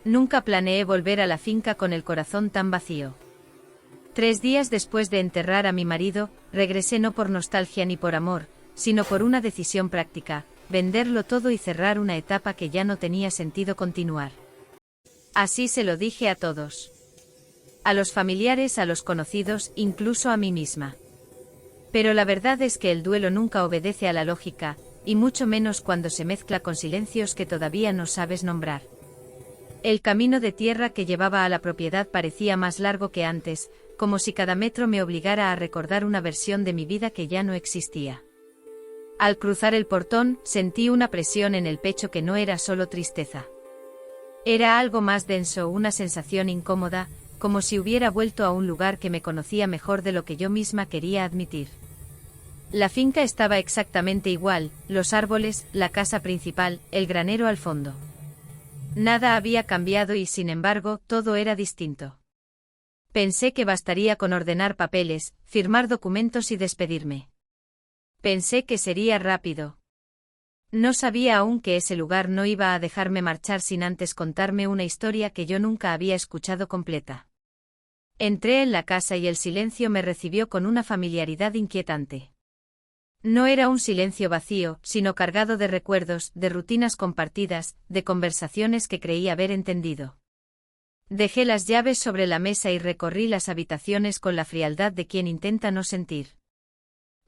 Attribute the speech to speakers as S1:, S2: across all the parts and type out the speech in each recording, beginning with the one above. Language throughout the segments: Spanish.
S1: Nunca planeé volver a la finca con el corazón tan vacío. 3 días después de enterrar a mi marido, regresé no por nostalgia ni por amor, sino por una decisión práctica: venderlo todo y cerrar una etapa que ya no tenía sentido continuar. Así se lo dije a todos. A los familiares, a los conocidos, incluso a mí misma. Pero la verdad es que el duelo nunca obedece a la lógica, y mucho menos cuando se mezcla con silencios que todavía no sabes nombrar. El camino de tierra que llevaba a la propiedad parecía más largo que antes, como si cada metro me obligara a recordar una versión de mi vida que ya no existía. Al cruzar el portón, sentí una presión en el pecho que no era solo tristeza. Era algo más denso, una sensación incómoda, como si hubiera vuelto a un lugar que me conocía mejor de lo que yo misma quería admitir. La finca estaba exactamente igual, los árboles, la casa principal, el granero al fondo. Nada había cambiado y, sin embargo, todo era distinto. Pensé que bastaría con ordenar papeles, firmar documentos y despedirme. Pensé que sería rápido. No sabía aún que ese lugar no iba a dejarme marchar sin antes contarme una historia que yo nunca había escuchado completa. Entré en la casa y el silencio me recibió con una familiaridad inquietante. No era un silencio vacío, sino cargado de recuerdos, de rutinas compartidas, de conversaciones que creí haber entendido. Dejé las llaves sobre la mesa y recorrí las habitaciones con la frialdad de quien intenta no sentir.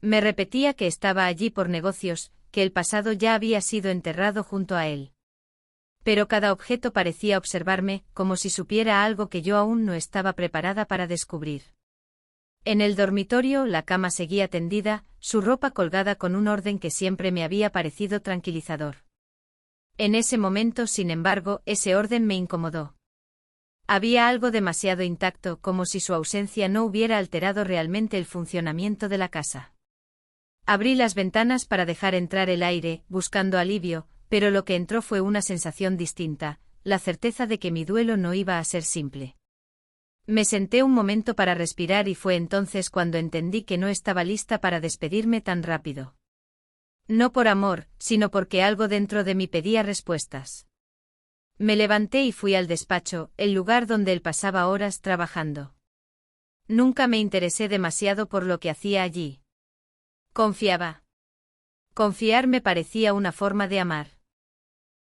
S1: Me repetía que estaba allí por negocios, que el pasado ya había sido enterrado junto a él. Pero cada objeto parecía observarme, como si supiera algo que yo aún no estaba preparada para descubrir. En el dormitorio, la cama seguía tendida, su ropa colgada con un orden que siempre me había parecido tranquilizador. En ese momento, sin embargo, ese orden me incomodó. Había algo demasiado intacto, como si su ausencia no hubiera alterado realmente el funcionamiento de la casa. Abrí las ventanas para dejar entrar el aire, buscando alivio, pero lo que entró fue una sensación distinta, la certeza de que mi duelo no iba a ser simple. Me senté un momento para respirar y fue entonces cuando entendí que no estaba lista para despedirme tan rápido. No por amor, sino porque algo dentro de mí pedía respuestas. Me levanté y fui al despacho, el lugar donde él pasaba horas trabajando. Nunca me interesé demasiado por lo que hacía allí. Confiaba. Confiar me parecía una forma de amar.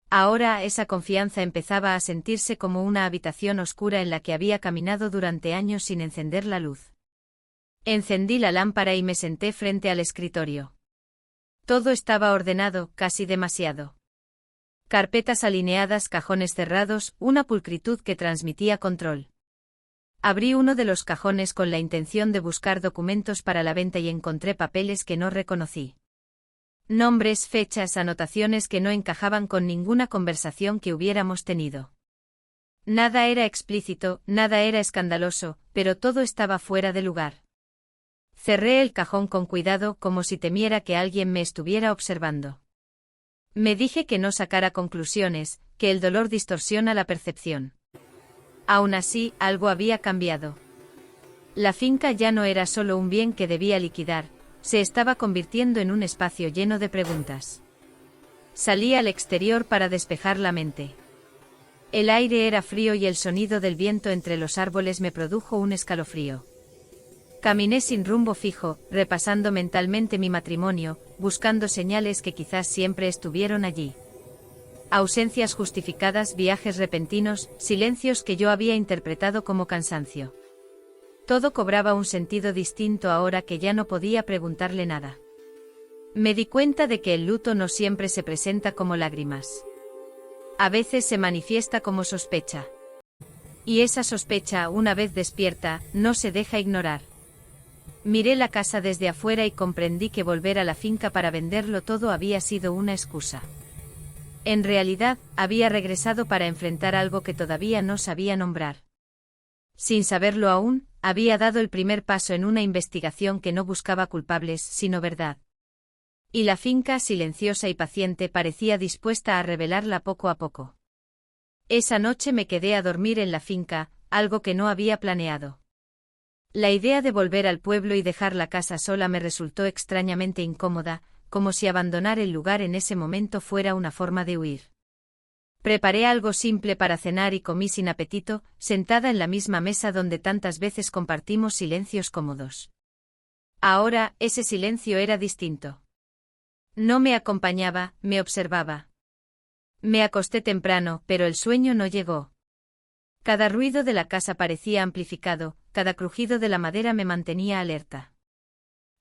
S1: Ahora esa confianza empezaba a sentirse como una habitación oscura en la que había caminado durante años sin encender la luz. Encendí la lámpara y me senté frente al escritorio. Todo estaba ordenado, casi demasiado. Carpetas alineadas, cajones cerrados, una pulcritud que transmitía control. Abrí uno de los cajones con la intención de buscar documentos para la venta y encontré papeles que no reconocí. Nombres, fechas, anotaciones que no encajaban con ninguna conversación que hubiéramos tenido. Nada era explícito, nada era escandaloso, pero todo estaba fuera de lugar. Cerré el cajón con cuidado, como si temiera que alguien me estuviera observando. Me dije que no sacara conclusiones, que el dolor distorsiona la percepción. Aún así, algo había cambiado. La finca ya no era solo un bien que debía liquidar, se estaba convirtiendo en un espacio lleno de preguntas. Salí al exterior para despejar la mente. El aire era frío y el sonido del viento entre los árboles me produjo un escalofrío. Caminé sin rumbo fijo, repasando mentalmente mi matrimonio, buscando señales que quizás siempre estuvieron allí. Ausencias justificadas, viajes repentinos, silencios que yo había interpretado como cansancio. Todo cobraba un sentido distinto ahora que ya no podía preguntarle nada. Me di cuenta de que el luto no siempre se presenta como lágrimas. A veces se manifiesta como sospecha. Y esa sospecha, una vez despierta, no se deja ignorar. Miré la casa desde afuera y comprendí que volver a la finca para venderlo todo había sido una excusa. En realidad, había regresado para enfrentar algo que todavía no sabía nombrar. Sin saberlo aún, había dado el primer paso en una investigación que no buscaba culpables, sino verdad. Y la finca, silenciosa y paciente, parecía dispuesta a revelarla poco a poco. Esa noche me quedé a dormir en la finca, algo que no había planeado. La idea de volver al pueblo y dejar la casa sola me resultó extrañamente incómoda, como si abandonar el lugar en ese momento fuera una forma de huir. Preparé algo simple para cenar y comí sin apetito, sentada en la misma mesa donde tantas veces compartimos silencios cómodos. Ahora, ese silencio era distinto. No me acompañaba, me observaba. Me acosté temprano, pero el sueño no llegó. Cada ruido de la casa parecía amplificado, cada crujido de la madera me mantenía alerta.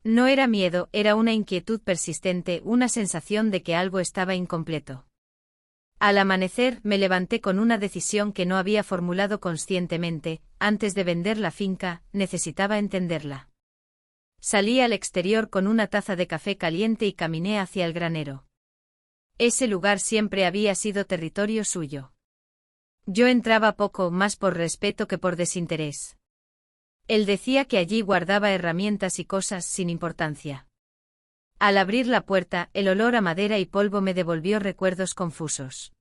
S1: No era miedo, era una inquietud persistente, una sensación de que algo estaba incompleto. Al amanecer, me levanté con una decisión que no había formulado conscientemente: antes de vender la finca, necesitaba entenderla. Salí al exterior con una taza de café caliente y caminé hacia el granero. Ese lugar siempre había sido territorio suyo. Yo entraba poco más por respeto que por desinterés. Él decía que allí guardaba herramientas y cosas sin importancia. Al abrir la puerta, el olor a madera y polvo me devolvió recuerdos confusos.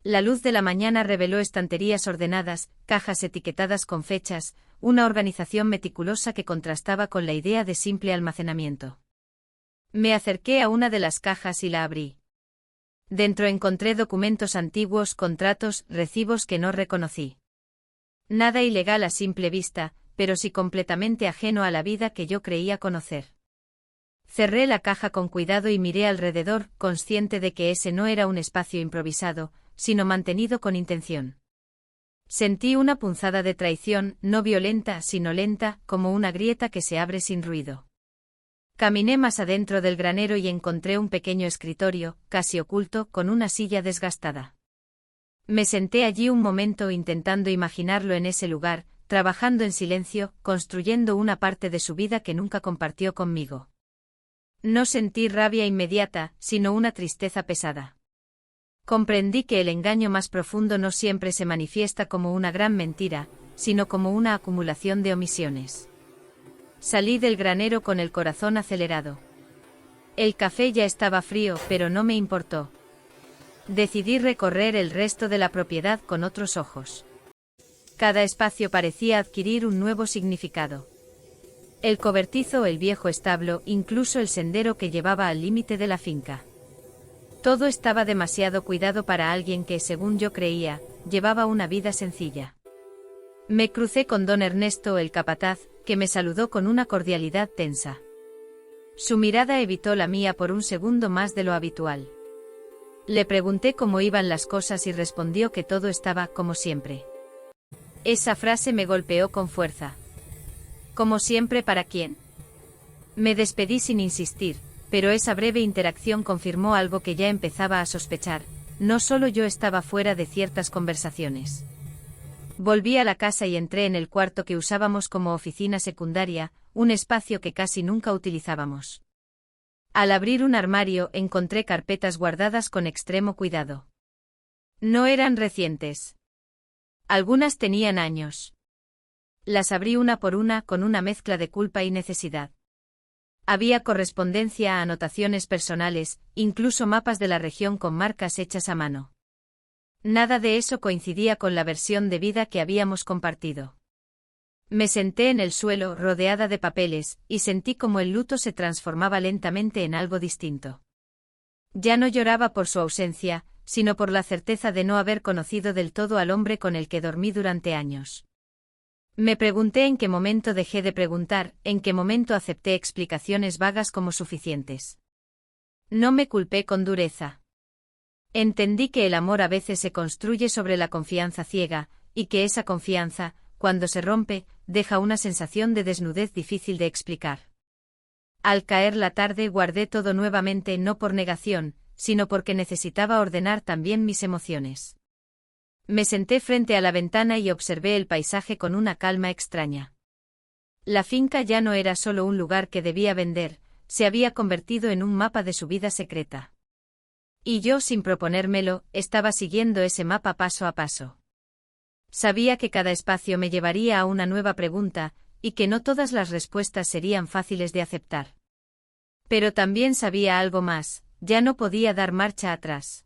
S1: La luz de la mañana reveló estanterías ordenadas, cajas etiquetadas con fechas, una organización meticulosa que contrastaba con la idea de simple almacenamiento. Me acerqué a una de las cajas y la abrí. Dentro encontré documentos antiguos, contratos, recibos que no reconocí. Nada ilegal a simple vista, pero sí completamente ajeno a la vida que yo creía conocer. Cerré la caja con cuidado y miré alrededor, consciente de que ese no era un espacio improvisado, sino mantenido con intención. Sentí una punzada de traición, no violenta, sino lenta, como una grieta que se abre sin ruido. Caminé más adentro del granero y encontré un pequeño escritorio, casi oculto, con una silla desgastada. Me senté allí un momento intentando imaginarlo en ese lugar, trabajando en silencio, construyendo una parte de su vida que nunca compartió conmigo. No sentí rabia inmediata, sino una tristeza pesada. Comprendí que el engaño más profundo no siempre se manifiesta como una gran mentira, sino como una acumulación de omisiones. Salí del granero con el corazón acelerado. El café ya estaba frío, pero no me importó. Decidí recorrer el resto de la propiedad con otros ojos. Cada espacio parecía adquirir un nuevo significado. El cobertizo, el viejo establo, incluso el sendero que llevaba al límite de la finca. Todo estaba demasiado cuidado para alguien que, según yo creía, llevaba una vida sencilla. Me crucé con don Ernesto, el capataz, que me saludó con una cordialidad tensa. Su mirada evitó la mía por un segundo más de lo habitual. Le pregunté cómo iban las cosas y respondió que todo estaba como siempre. Esa frase me golpeó con fuerza. Como siempre, ¿para quién? Me despedí sin insistir, pero esa breve interacción confirmó algo que ya empezaba a sospechar: no solo yo estaba fuera de ciertas conversaciones. Volví a la casa y entré en el cuarto que usábamos como oficina secundaria, un espacio que casi nunca utilizábamos. Al abrir un armario encontré carpetas guardadas con extremo cuidado. No eran recientes. Algunas tenían años. Las abrí una por una con una mezcla de culpa y necesidad. Había correspondencia, anotaciones personales, incluso mapas de la región con marcas hechas a mano. Nada de eso coincidía con la versión de vida que habíamos compartido. Me senté en el suelo, rodeada de papeles, y sentí como el luto se transformaba lentamente en algo distinto. Ya no lloraba por su ausencia, sino por la certeza de no haber conocido del todo al hombre con el que dormí durante años. Me pregunté en qué momento dejé de preguntar, en qué momento acepté explicaciones vagas como suficientes. No me culpé con dureza. Entendí que el amor a veces se construye sobre la confianza ciega, y que esa confianza, cuando se rompe, deja una sensación de desnudez difícil de explicar. Al caer la tarde guardé todo nuevamente, no por negación, sino porque necesitaba ordenar también mis emociones. Me senté frente a la ventana y observé el paisaje con una calma extraña. La finca ya no era solo un lugar que debía vender, se había convertido en un mapa de su vida secreta. Y yo, sin proponérmelo, estaba siguiendo ese mapa paso a paso. Sabía que cada espacio me llevaría a una nueva pregunta, y que no todas las respuestas serían fáciles de aceptar. Pero también sabía algo más: ya no podía dar marcha atrás.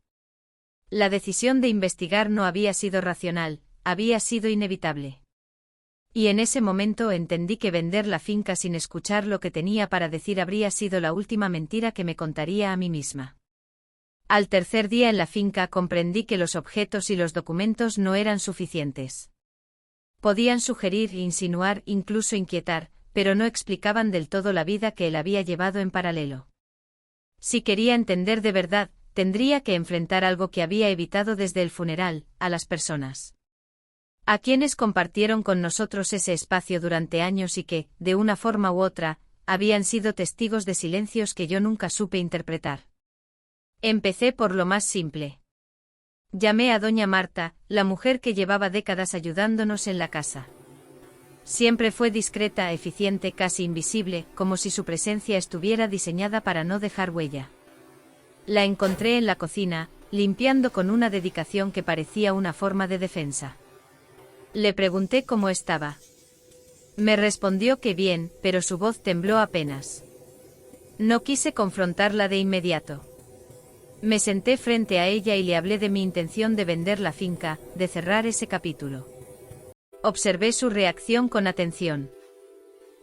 S1: La decisión de investigar no había sido racional, había sido inevitable. Y en ese momento entendí que vender la finca sin escuchar lo que tenía para decir habría sido la última mentira que me contaría a mí misma. Al tercer día en la finca comprendí que los objetos y los documentos no eran suficientes. Podían sugerir, insinuar, incluso inquietar, pero no explicaban del todo la vida que él había llevado en paralelo. Si quería entender de verdad, tendría que enfrentar algo que había evitado desde el funeral, a las personas. A quienes compartieron con nosotros ese espacio durante años y que, de una forma u otra, habían sido testigos de silencios que yo nunca supe interpretar. Empecé por lo más simple. Llamé a doña Marta, la mujer que llevaba décadas ayudándonos en la casa. Siempre fue discreta, eficiente, casi invisible, como si su presencia estuviera diseñada para no dejar huella. La encontré en la cocina, limpiando con una dedicación que parecía una forma de defensa. Le pregunté cómo estaba. Me respondió que bien, pero su voz tembló apenas. No quise confrontarla de inmediato. Me senté frente a ella y le hablé de mi intención de vender la finca, de cerrar ese capítulo. Observé su reacción con atención.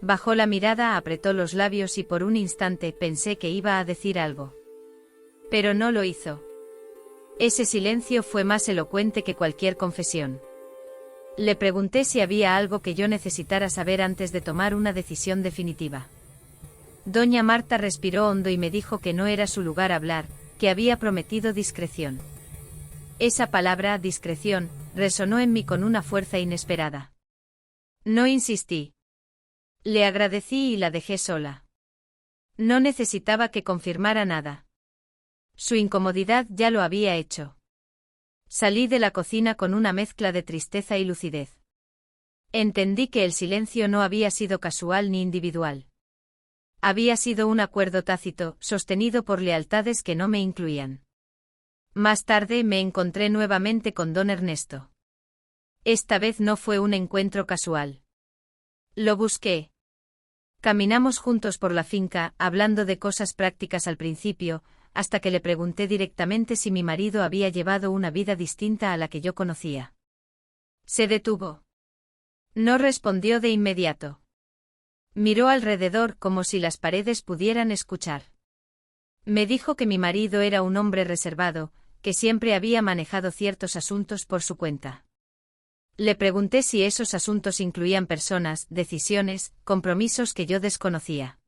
S1: Bajó la mirada, apretó los labios y por un instante pensé que iba a decir algo. Pero no lo hizo. Ese silencio fue más elocuente que cualquier confesión. Le pregunté si había algo que yo necesitara saber antes de tomar una decisión definitiva. Doña Marta respiró hondo y me dijo que no era su lugar hablar, que había prometido discreción. Esa palabra, discreción, resonó en mí con una fuerza inesperada. No insistí. Le agradecí y la dejé sola. No necesitaba que confirmara nada. Su incomodidad ya lo había hecho. Salí de la cocina con una mezcla de tristeza y lucidez. Entendí que el silencio no había sido casual ni individual. Había sido un acuerdo tácito, sostenido por lealtades que no me incluían. Más tarde me encontré nuevamente con don Ernesto. Esta vez no fue un encuentro casual. Lo busqué. Caminamos juntos por la finca, hablando de cosas prácticas al principio, hasta que le pregunté directamente si mi marido había llevado una vida distinta a la que yo conocía. Se detuvo. No respondió de inmediato. Miró alrededor como si las paredes pudieran escuchar. Me dijo que mi marido era un hombre reservado, que siempre había manejado ciertos asuntos por su cuenta. Le pregunté si esos asuntos incluían personas, decisiones, compromisos que yo desconocía.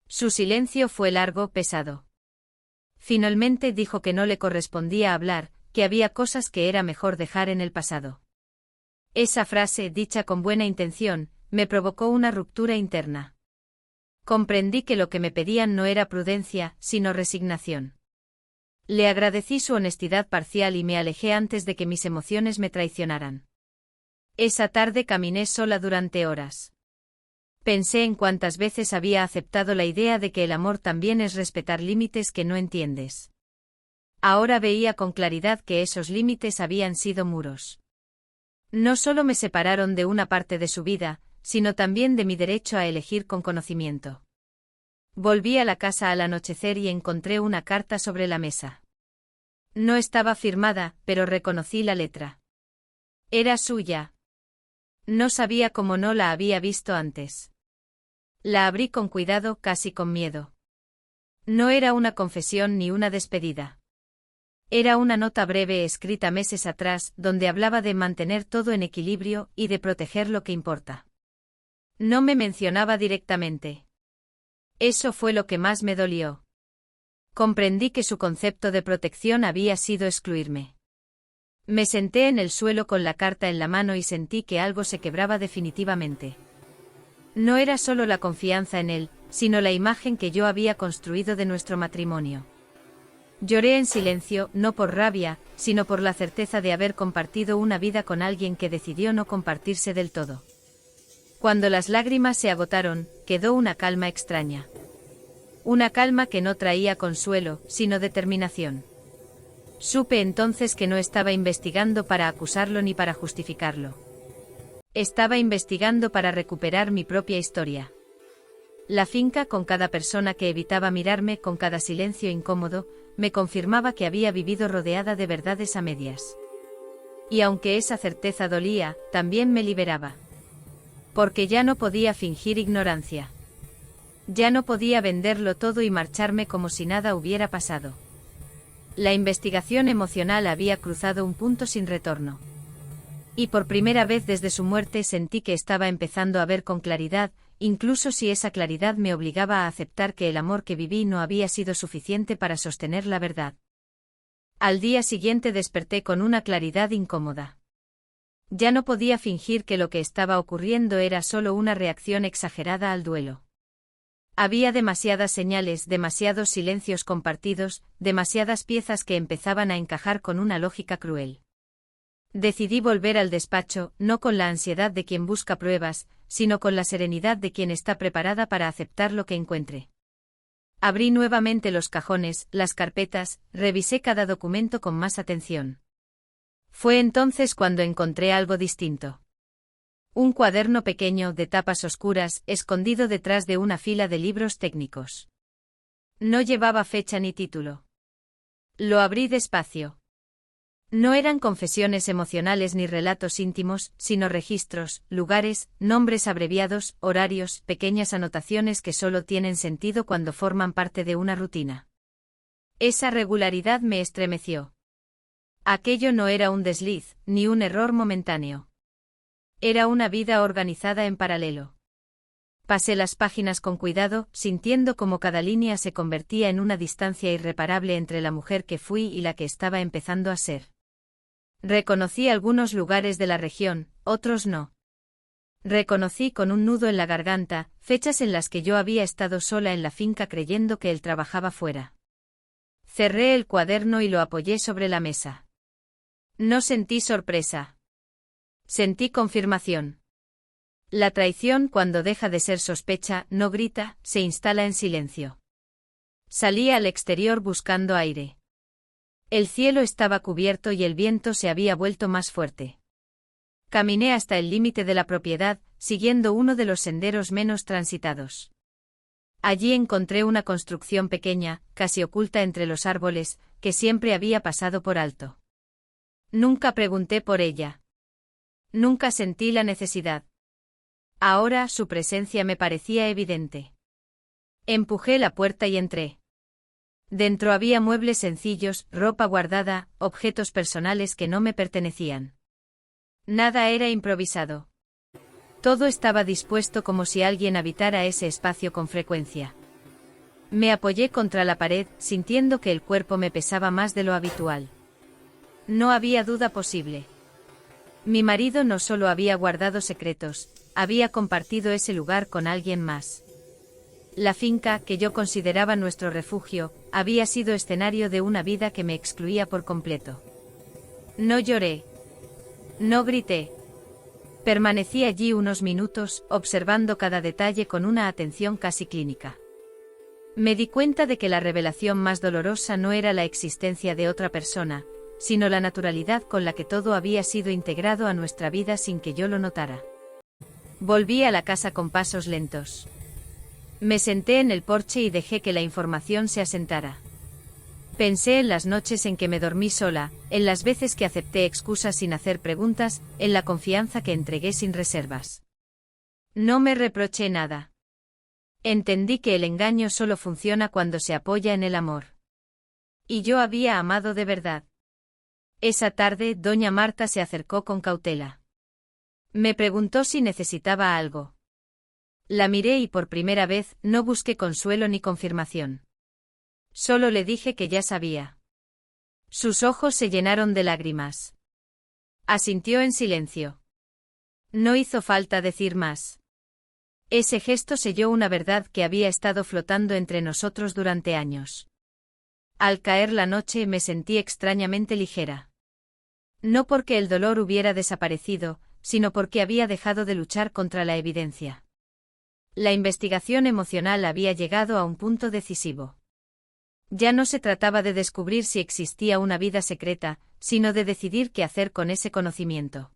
S1: Su silencio fue largo, pesado. Finalmente dijo que no le correspondía hablar, que había cosas que era mejor dejar en el pasado. Esa frase, dicha con buena intención, me provocó una ruptura interna. Comprendí que lo que me pedían no era prudencia, sino resignación. Le agradecí su honestidad parcial y me alejé antes de que mis emociones me traicionaran. Esa tarde caminé sola durante horas. Pensé en cuántas veces había aceptado la idea de que el amor también es respetar límites que no entiendes. Ahora veía con claridad que esos límites habían sido muros. No solo me separaron de una parte de su vida, sino también de mi derecho a elegir con conocimiento. Volví a la casa al anochecer y encontré una carta sobre la mesa. No estaba firmada, pero reconocí la letra. Era suya. No sabía cómo no la había visto antes. La abrí con cuidado, casi con miedo. No era una confesión ni una despedida. Era una nota breve escrita meses atrás, donde hablaba de mantener todo en equilibrio y de proteger lo que importa. No me mencionaba directamente. Eso fue lo que más me dolió. Comprendí que su concepto de protección había sido excluirme. Me senté en el suelo con la carta en la mano y sentí que algo se quebraba definitivamente. No era solo la confianza en él, sino la imagen que yo había construido de nuestro matrimonio. Lloré en silencio, no por rabia, sino por la certeza de haber compartido una vida con alguien que decidió no compartirse del todo. Cuando las lágrimas se agotaron, quedó una calma extraña. Una calma que no traía consuelo, sino determinación. Supe entonces que no estaba investigando para acusarlo ni para justificarlo. Estaba investigando para recuperar mi propia historia. La finca, con cada persona que evitaba mirarme, con cada silencio incómodo, me confirmaba que había vivido rodeada de verdades a medias. Y aunque esa certeza dolía, también me liberaba. Porque ya no podía fingir ignorancia. Ya no podía venderlo todo y marcharme como si nada hubiera pasado. La investigación emocional había cruzado un punto sin retorno. Y por primera vez desde su muerte sentí que estaba empezando a ver con claridad, incluso si esa claridad me obligaba a aceptar que el amor que viví no había sido suficiente para sostener la verdad. Al día siguiente desperté con una claridad incómoda. Ya no podía fingir que lo que estaba ocurriendo era solo una reacción exagerada al duelo. Había demasiadas señales, demasiados silencios compartidos, demasiadas piezas que empezaban a encajar con una lógica cruel. Decidí volver al despacho, no con la ansiedad de quien busca pruebas, sino con la serenidad de quien está preparada para aceptar lo que encuentre. Abrí nuevamente los cajones, las carpetas, revisé cada documento con más atención. Fue entonces cuando encontré algo distinto. Un cuaderno pequeño, de tapas oscuras, escondido detrás de una fila de libros técnicos. No llevaba fecha ni título. Lo abrí despacio. No eran confesiones emocionales ni relatos íntimos, sino registros, lugares, nombres abreviados, horarios, pequeñas anotaciones que solo tienen sentido cuando forman parte de una rutina. Esa regularidad me estremeció. Aquello no era un desliz, ni un error momentáneo. Era una vida organizada en paralelo. Pasé las páginas con cuidado, sintiendo cómo cada línea se convertía en una distancia irreparable entre la mujer que fui y la que estaba empezando a ser. Reconocí algunos lugares de la región, otros no. Reconocí con un nudo en la garganta, fechas en las que yo había estado sola en la finca creyendo que él trabajaba fuera. Cerré el cuaderno y lo apoyé sobre la mesa. No sentí sorpresa. Sentí confirmación. La traición, cuando deja de ser sospecha, no grita, se instala en silencio. Salí al exterior buscando aire. El cielo estaba cubierto y el viento se había vuelto más fuerte. Caminé hasta el límite de la propiedad, siguiendo uno de los senderos menos transitados. Allí encontré una construcción pequeña, casi oculta entre los árboles, que siempre había pasado por alto. Nunca pregunté por ella. Nunca sentí la necesidad. Ahora su presencia me parecía evidente. Empujé la puerta y entré. Dentro había muebles sencillos, ropa guardada, objetos personales que no me pertenecían. Nada era improvisado. Todo estaba dispuesto como si alguien habitara ese espacio con frecuencia. Me apoyé contra la pared, sintiendo que el cuerpo me pesaba más de lo habitual. No había duda posible. Mi marido no solo había guardado secretos, había compartido ese lugar con alguien más. La finca, que yo consideraba nuestro refugio, había sido escenario de una vida que me excluía por completo. No lloré. No grité. Permanecí allí unos minutos, observando cada detalle con una atención casi clínica. Me di cuenta de que la revelación más dolorosa no era la existencia de otra persona, sino la naturalidad con la que todo había sido integrado a nuestra vida sin que yo lo notara. Volví a la casa con pasos lentos. Me senté en el porche y dejé que la información se asentara. Pensé en las noches en que me dormí sola, en las veces que acepté excusas sin hacer preguntas, en la confianza que entregué sin reservas. No me reproché nada. Entendí que el engaño solo funciona cuando se apoya en el amor. Y yo había amado de verdad. Esa tarde, doña Marta se acercó con cautela. Me preguntó si necesitaba algo. La miré y por primera vez no busqué consuelo ni confirmación. Solo le dije que ya sabía. Sus ojos se llenaron de lágrimas. Asintió en silencio. No hizo falta decir más. Ese gesto selló una verdad que había estado flotando entre nosotros durante años. Al caer la noche me sentí extrañamente ligera. No porque el dolor hubiera desaparecido, sino porque había dejado de luchar contra la evidencia. La investigación emocional había llegado a un punto decisivo. Ya no se trataba de descubrir si existía una vida secreta, sino de decidir qué hacer con ese conocimiento.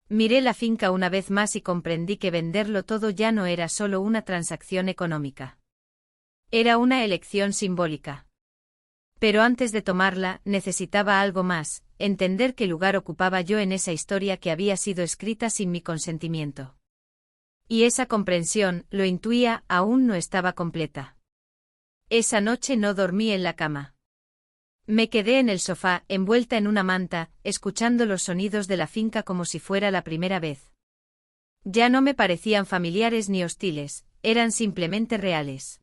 S1: Miré la finca una vez más y comprendí que venderlo todo ya no era solo una transacción económica. Era una elección simbólica. Pero antes de tomarla, necesitaba algo más, entender qué lugar ocupaba yo en esa historia que había sido escrita sin mi consentimiento. Y esa comprensión, lo intuía, aún no estaba completa. Esa noche no dormí en la cama. Me quedé en el sofá, envuelta en una manta, escuchando los sonidos de la finca como si fuera la primera vez. Ya no me parecían familiares ni hostiles, eran simplemente reales.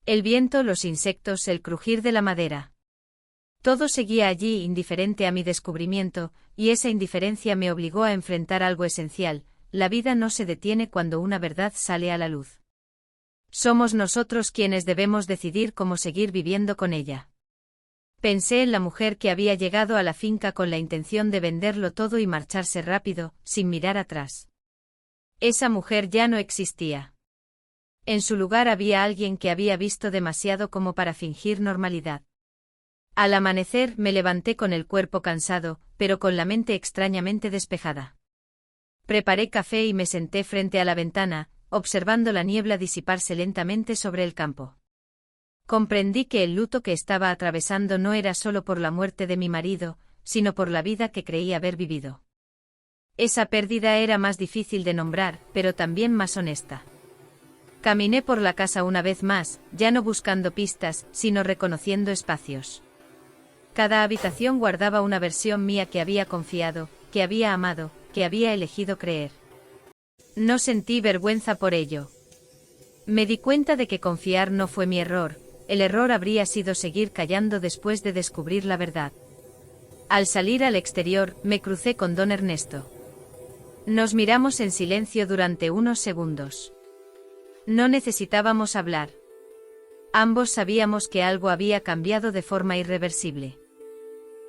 S1: El viento, los insectos, el crujir de la madera. Todo seguía allí indiferente a mi descubrimiento, y esa indiferencia me obligó a enfrentar algo esencial: la vida no se detiene cuando una verdad sale a la luz. Somos nosotros quienes debemos decidir cómo seguir viviendo con ella. Pensé en la mujer que había llegado a la finca con la intención de venderlo todo y marcharse rápido, sin mirar atrás. Esa mujer ya no existía. En su lugar había alguien que había visto demasiado como para fingir normalidad. Al amanecer me levanté con el cuerpo cansado, pero con la mente extrañamente despejada. Preparé café y me senté frente a la ventana, observando la niebla disiparse lentamente sobre el campo. Comprendí que el luto que estaba atravesando no era solo por la muerte de mi marido, sino por la vida que creí haber vivido. Esa pérdida era más difícil de nombrar, pero también más honesta. Caminé por la casa una vez más, ya no buscando pistas, sino reconociendo espacios. Cada habitación guardaba una versión mía que había confiado, que había amado, que había elegido creer. No sentí vergüenza por ello. Me di cuenta de que confiar no fue mi error, el error habría sido seguir callando después de descubrir la verdad. Al salir al exterior, me crucé con don Ernesto. Nos miramos en silencio durante unos segundos. No necesitábamos hablar. Ambos sabíamos que algo había cambiado de forma irreversible.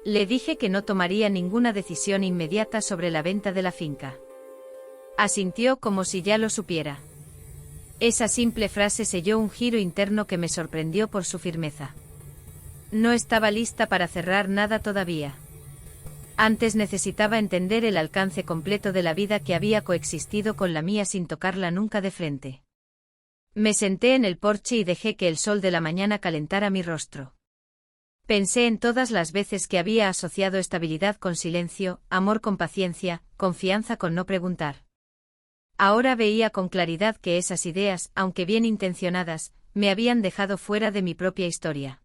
S1: Le dije que no tomaría ninguna decisión inmediata sobre la venta de la finca. Asintió como si ya lo supiera. Esa simple frase selló un giro interno que me sorprendió por su firmeza. No estaba lista para cerrar nada todavía. Antes necesitaba entender el alcance completo de la vida que había coexistido con la mía sin tocarla nunca de frente. Me senté en el porche y dejé que el sol de la mañana calentara mi rostro. Pensé en todas las veces que había asociado estabilidad con silencio, amor con paciencia, confianza con no preguntar. Ahora veía con claridad que esas ideas, aunque bien intencionadas, me habían dejado fuera de mi propia historia.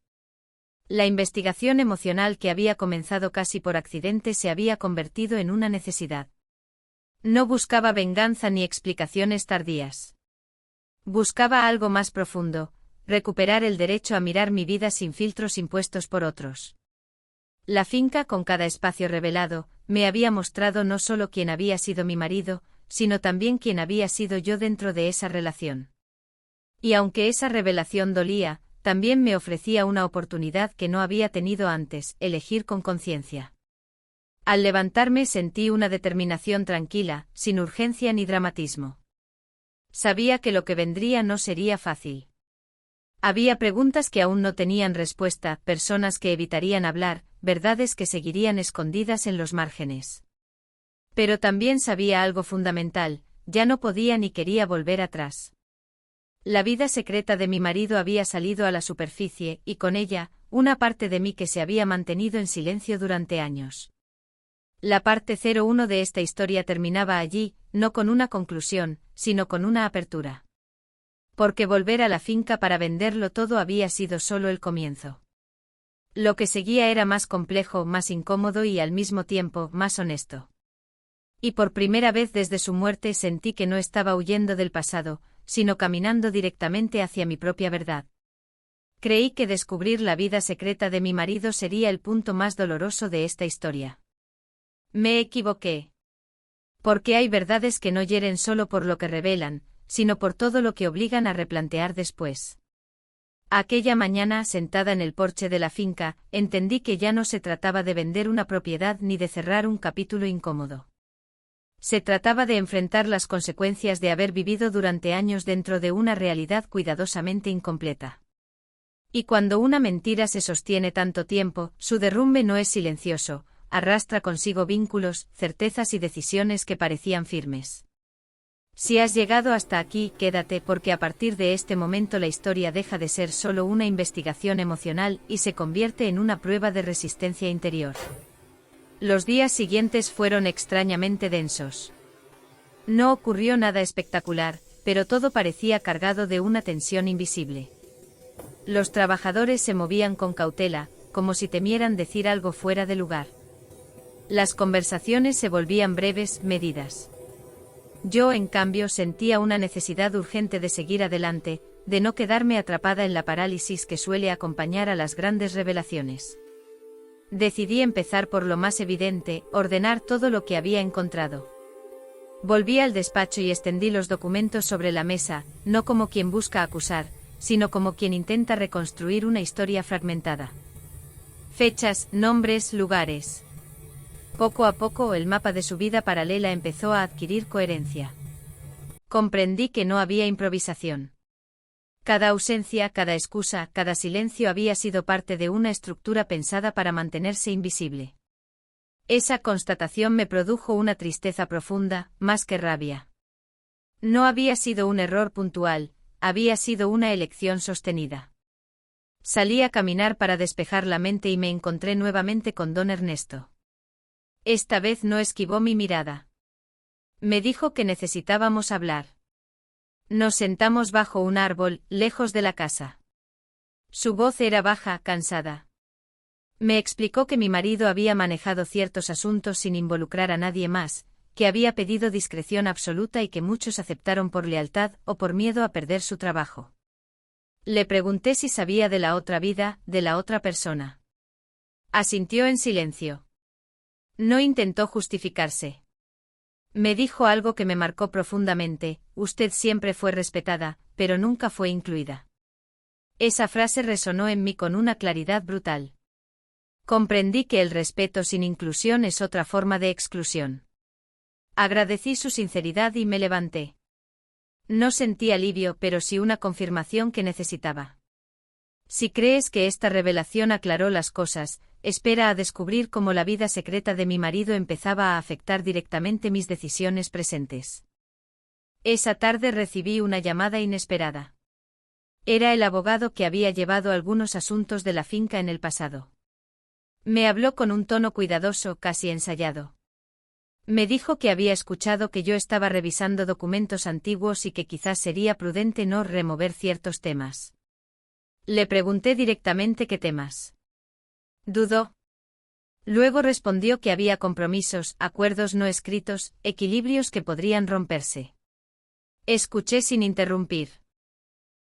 S1: La investigación emocional que había comenzado casi por accidente se había convertido en una necesidad. No buscaba venganza ni explicaciones tardías. Buscaba algo más profundo: recuperar el derecho a mirar mi vida sin filtros impuestos por otros. La finca, con cada espacio revelado, me había mostrado no solo quién había sido mi marido, sino también quién había sido yo dentro de esa relación. Y aunque esa revelación dolía, también me ofrecía una oportunidad que no había tenido antes: elegir con conciencia. Al levantarme sentí una determinación tranquila, sin urgencia ni dramatismo. Sabía que lo que vendría no sería fácil. Había preguntas que aún no tenían respuesta, personas que evitarían hablar, verdades que seguirían escondidas en los márgenes. Pero también sabía algo fundamental: ya no podía ni quería volver atrás. La vida secreta de mi marido había salido a la superficie, y con ella, una parte de mí que se había mantenido en silencio durante años. La parte 01 de esta historia terminaba allí, no con una conclusión, sino con una apertura. Porque volver a la finca para venderlo todo había sido solo el comienzo. Lo que seguía era más complejo, más incómodo y al mismo tiempo más honesto. Y por primera vez desde su muerte sentí que no estaba huyendo del pasado, sino caminando directamente hacia mi propia verdad. Creí que descubrir la vida secreta de mi marido sería el punto más doloroso de esta historia. Me equivoqué. Porque hay verdades que no hieren solo por lo que revelan, sino por todo lo que obligan a replantear después. Aquella mañana, sentada en el porche de la finca, entendí que ya no se trataba de vender una propiedad ni de cerrar un capítulo incómodo. Se trataba de enfrentar las consecuencias de haber vivido durante años dentro de una realidad cuidadosamente incompleta. Y cuando una mentira se sostiene tanto tiempo, su derrumbe no es silencioso, arrastra consigo vínculos, certezas y decisiones que parecían firmes. Si has llegado hasta aquí, quédate, porque a partir de este momento la historia deja de ser solo una investigación emocional y se convierte en una prueba de resistencia interior. Los días siguientes fueron extrañamente densos. No ocurrió nada espectacular, pero todo parecía cargado de una tensión invisible. Los trabajadores se movían con cautela, como si temieran decir algo fuera de lugar. Las conversaciones se volvían breves, medidas. Yo, en cambio, sentía una necesidad urgente de seguir adelante, de no quedarme atrapada en la parálisis que suele acompañar a las grandes revelaciones. Decidí empezar por lo más evidente, ordenar todo lo que había encontrado. Volví al despacho y extendí los documentos sobre la mesa, no como quien busca acusar, sino como quien intenta reconstruir una historia fragmentada. Fechas, nombres, lugares. Poco a poco el mapa de su vida paralela empezó a adquirir coherencia. Comprendí que no había improvisación. Cada ausencia, cada excusa, cada silencio había sido parte de una estructura pensada para mantenerse invisible. Esa constatación me produjo una tristeza profunda, más que rabia. No había sido un error puntual, había sido una elección sostenida. Salí a caminar para despejar la mente y me encontré nuevamente con don Ernesto. Esta vez no esquivó mi mirada. Me dijo que necesitábamos hablar. Nos sentamos bajo un árbol, lejos de la casa. Su voz era baja, cansada. Me explicó que mi marido había manejado ciertos asuntos sin involucrar a nadie más, que había pedido discreción absoluta y que muchos aceptaron por lealtad o por miedo a perder su trabajo. Le pregunté si sabía de la otra vida, de la otra persona. Asintió en silencio. No intentó justificarse. Me dijo algo que me marcó profundamente: usted siempre fue respetada, pero nunca fue incluida. Esa frase resonó en mí con una claridad brutal. Comprendí que el respeto sin inclusión es otra forma de exclusión. Agradecí su sinceridad y me levanté. No sentí alivio, pero sí una confirmación que necesitaba. Si crees que esta revelación aclaró las cosas, espera a descubrir cómo la vida secreta de mi marido empezaba a afectar directamente mis decisiones presentes. Esa tarde recibí una llamada inesperada. Era el abogado que había llevado algunos asuntos de la finca en el pasado. Me habló con un tono cuidadoso, casi ensayado. Me dijo que había escuchado que yo estaba revisando documentos antiguos y que quizás sería prudente no remover ciertos temas. Le pregunté directamente qué temas. Dudó. Luego respondió que había compromisos, acuerdos no escritos, equilibrios que podrían romperse. Escuché sin interrumpir.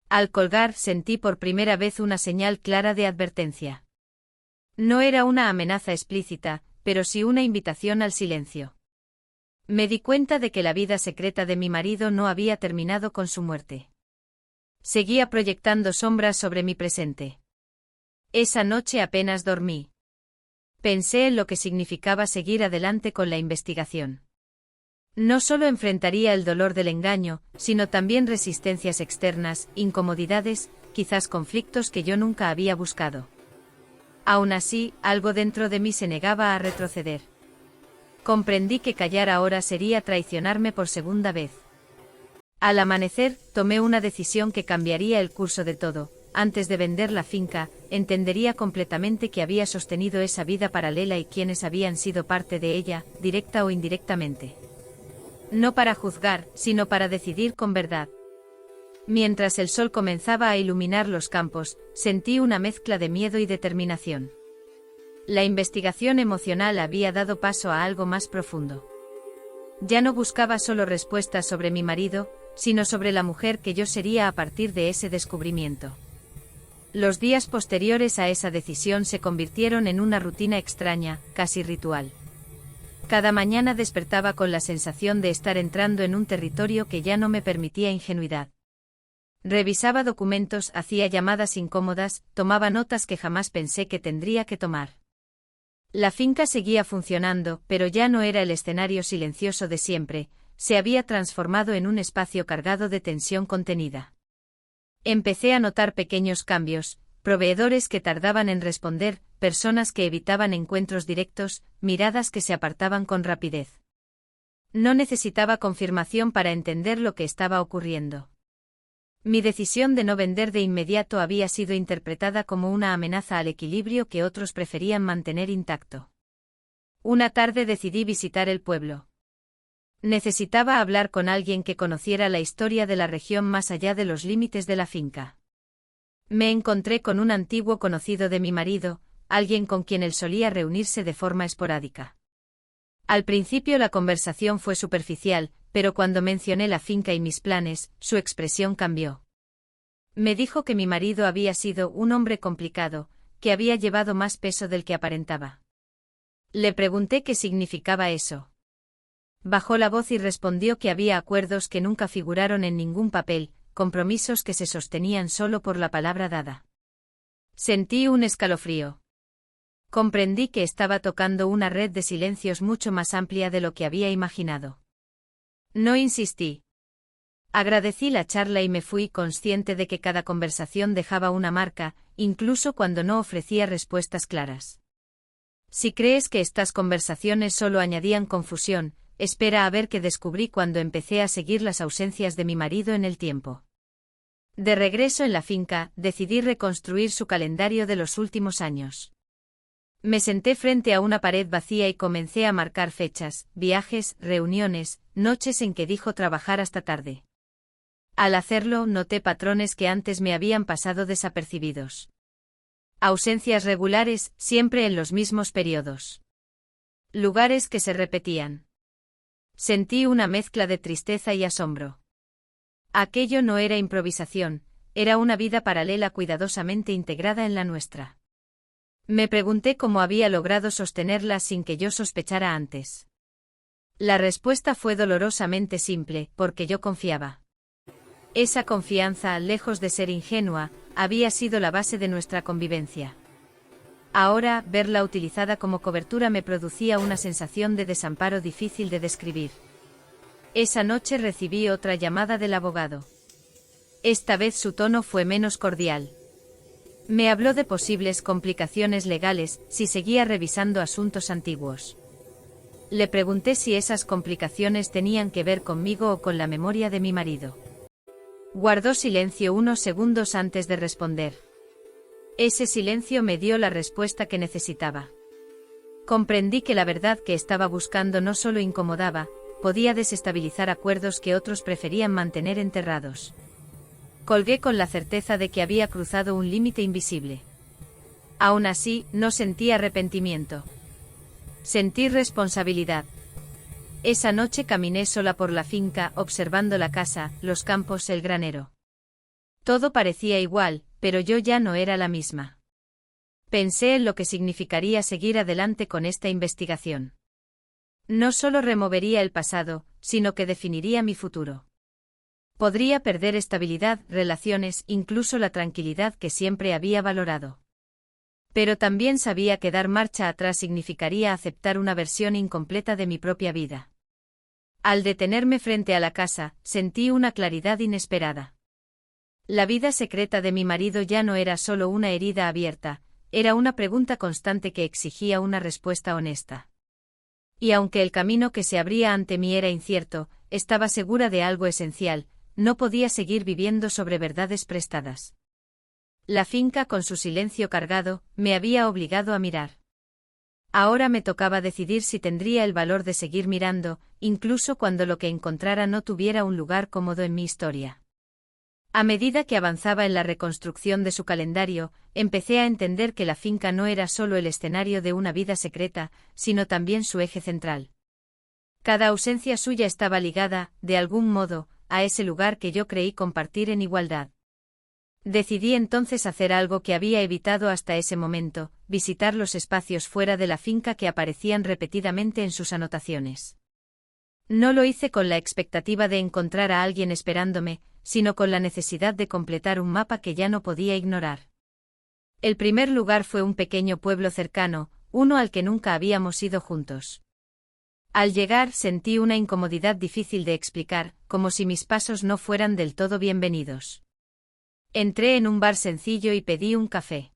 S1: Al colgar sentí por primera vez una señal clara de advertencia. No era una amenaza explícita, pero sí una invitación al silencio. Me di cuenta de que la vida secreta de mi marido no había terminado con su muerte. Seguía proyectando sombras sobre mi presente. Esa noche apenas dormí. Pensé en lo que significaba seguir adelante con la investigación. No solo enfrentaría el dolor del engaño, sino también resistencias externas, incomodidades, quizás conflictos que yo nunca había buscado. Aún así, algo dentro de mí se negaba a retroceder. Comprendí que callar ahora sería traicionarme por segunda vez. Al amanecer, tomé una decisión que cambiaría el curso de todo. Antes de vender la finca, entendería completamente que había sostenido esa vida paralela y quiénes habían sido parte de ella, directa o indirectamente. No para juzgar, sino para decidir con verdad. Mientras el sol comenzaba a iluminar los campos, sentí una mezcla de miedo y determinación. La investigación emocional había dado paso a algo más profundo. Ya no buscaba solo respuestas sobre mi marido, sino sobre la mujer que yo sería a partir de ese descubrimiento. Los días posteriores a esa decisión se convirtieron en una rutina extraña, casi ritual. Cada mañana despertaba con la sensación de estar entrando en un territorio que ya no me permitía ingenuidad. Revisaba documentos, hacía llamadas incómodas, tomaba notas que jamás pensé que tendría que tomar. La finca seguía funcionando, pero ya no era el escenario silencioso de siempre, se había transformado en un espacio cargado de tensión contenida. Empecé a notar pequeños cambios, proveedores que tardaban en responder, personas que evitaban encuentros directos, miradas que se apartaban con rapidez. No necesitaba confirmación para entender lo que estaba ocurriendo. Mi decisión de no vender de inmediato había sido interpretada como una amenaza al equilibrio que otros preferían mantener intacto. Una tarde decidí visitar el pueblo. Necesitaba hablar con alguien que conociera la historia de la región más allá de los límites de la finca. Me encontré con un antiguo conocido de mi marido, alguien con quien él solía reunirse de forma esporádica. Al principio la conversación fue superficial, pero cuando mencioné la finca y mis planes, su expresión cambió. Me dijo que mi marido había sido un hombre complicado, que había llevado más peso del que aparentaba. Le pregunté qué significaba eso. Bajó la voz y respondió que había acuerdos que nunca figuraron en ningún papel, compromisos que se sostenían solo por la palabra dada. Sentí un escalofrío. Comprendí que estaba tocando una red de silencios mucho más amplia de lo que había imaginado. No insistí. Agradecí la charla y me fui consciente de que cada conversación dejaba una marca, incluso cuando no ofrecía respuestas claras. Si crees que estas conversaciones solo añadían confusión, espera a ver qué descubrí cuando empecé a seguir las ausencias de mi marido en el tiempo. De regreso en la finca, decidí reconstruir su calendario de los últimos años. Me senté frente a una pared vacía y comencé a marcar fechas, viajes, reuniones, noches en que dijo trabajar hasta tarde. Al hacerlo, noté patrones que antes me habían pasado desapercibidos. Ausencias regulares, siempre en los mismos periodos. Lugares que se repetían. Sentí una mezcla de tristeza y asombro. Aquello no era improvisación, era una vida paralela cuidadosamente integrada en la nuestra. Me pregunté cómo había logrado sostenerla sin que yo sospechara antes. La respuesta fue dolorosamente simple, porque yo confiaba. Esa confianza, lejos de ser ingenua, había sido la base de nuestra convivencia. Ahora, verla utilizada como cobertura me producía una sensación de desamparo difícil de describir. Esa noche recibí otra llamada del abogado. Esta vez su tono fue menos cordial. Me habló de posibles complicaciones legales si seguía revisando asuntos antiguos. Le pregunté si esas complicaciones tenían que ver conmigo o con la memoria de mi marido. Guardó silencio unos segundos antes de responder. Ese silencio me dio la respuesta que necesitaba. Comprendí que la verdad que estaba buscando no solo incomodaba, podía desestabilizar acuerdos que otros preferían mantener enterrados. Colgué con la certeza de que había cruzado un límite invisible. Aún así, no sentí arrepentimiento. Sentí responsabilidad. Esa noche caminé sola por la finca, observando la casa, los campos, el granero. Todo parecía igual, pero yo ya no era la misma. Pensé en lo que significaría seguir adelante con esta investigación. No solo removería el pasado, sino que definiría mi futuro. Podría perder estabilidad, relaciones, incluso la tranquilidad que siempre había valorado. Pero también sabía que dar marcha atrás significaría aceptar una versión incompleta de mi propia vida. Al detenerme frente a la casa, sentí una claridad inesperada. La vida secreta de mi marido ya no era solo una herida abierta, era una pregunta constante que exigía una respuesta honesta. Y aunque el camino que se abría ante mí era incierto, estaba segura de algo esencial, no podía seguir viviendo sobre verdades prestadas. La finca, con su silencio cargado, me había obligado a mirar. Ahora me tocaba decidir si tendría el valor de seguir mirando, incluso cuando lo que encontrara no tuviera un lugar cómodo en mi historia. A medida que avanzaba en la reconstrucción de su calendario, empecé a entender que la finca no era solo el escenario de una vida secreta, sino también su eje central. Cada ausencia suya estaba ligada, de algún modo, a ese lugar que yo creí compartir en igualdad. Decidí entonces hacer algo que había evitado hasta ese momento, visitar los espacios fuera de la finca que aparecían repetidamente en sus anotaciones. No lo hice con la expectativa de encontrar a alguien esperándome, sino con la necesidad de completar un mapa que ya no podía ignorar. El primer lugar fue un pequeño pueblo cercano, uno al que nunca habíamos ido juntos. Al llegar sentí una incomodidad difícil de explicar, como si mis pasos no fueran del todo bienvenidos. Entré en un bar sencillo y pedí un café.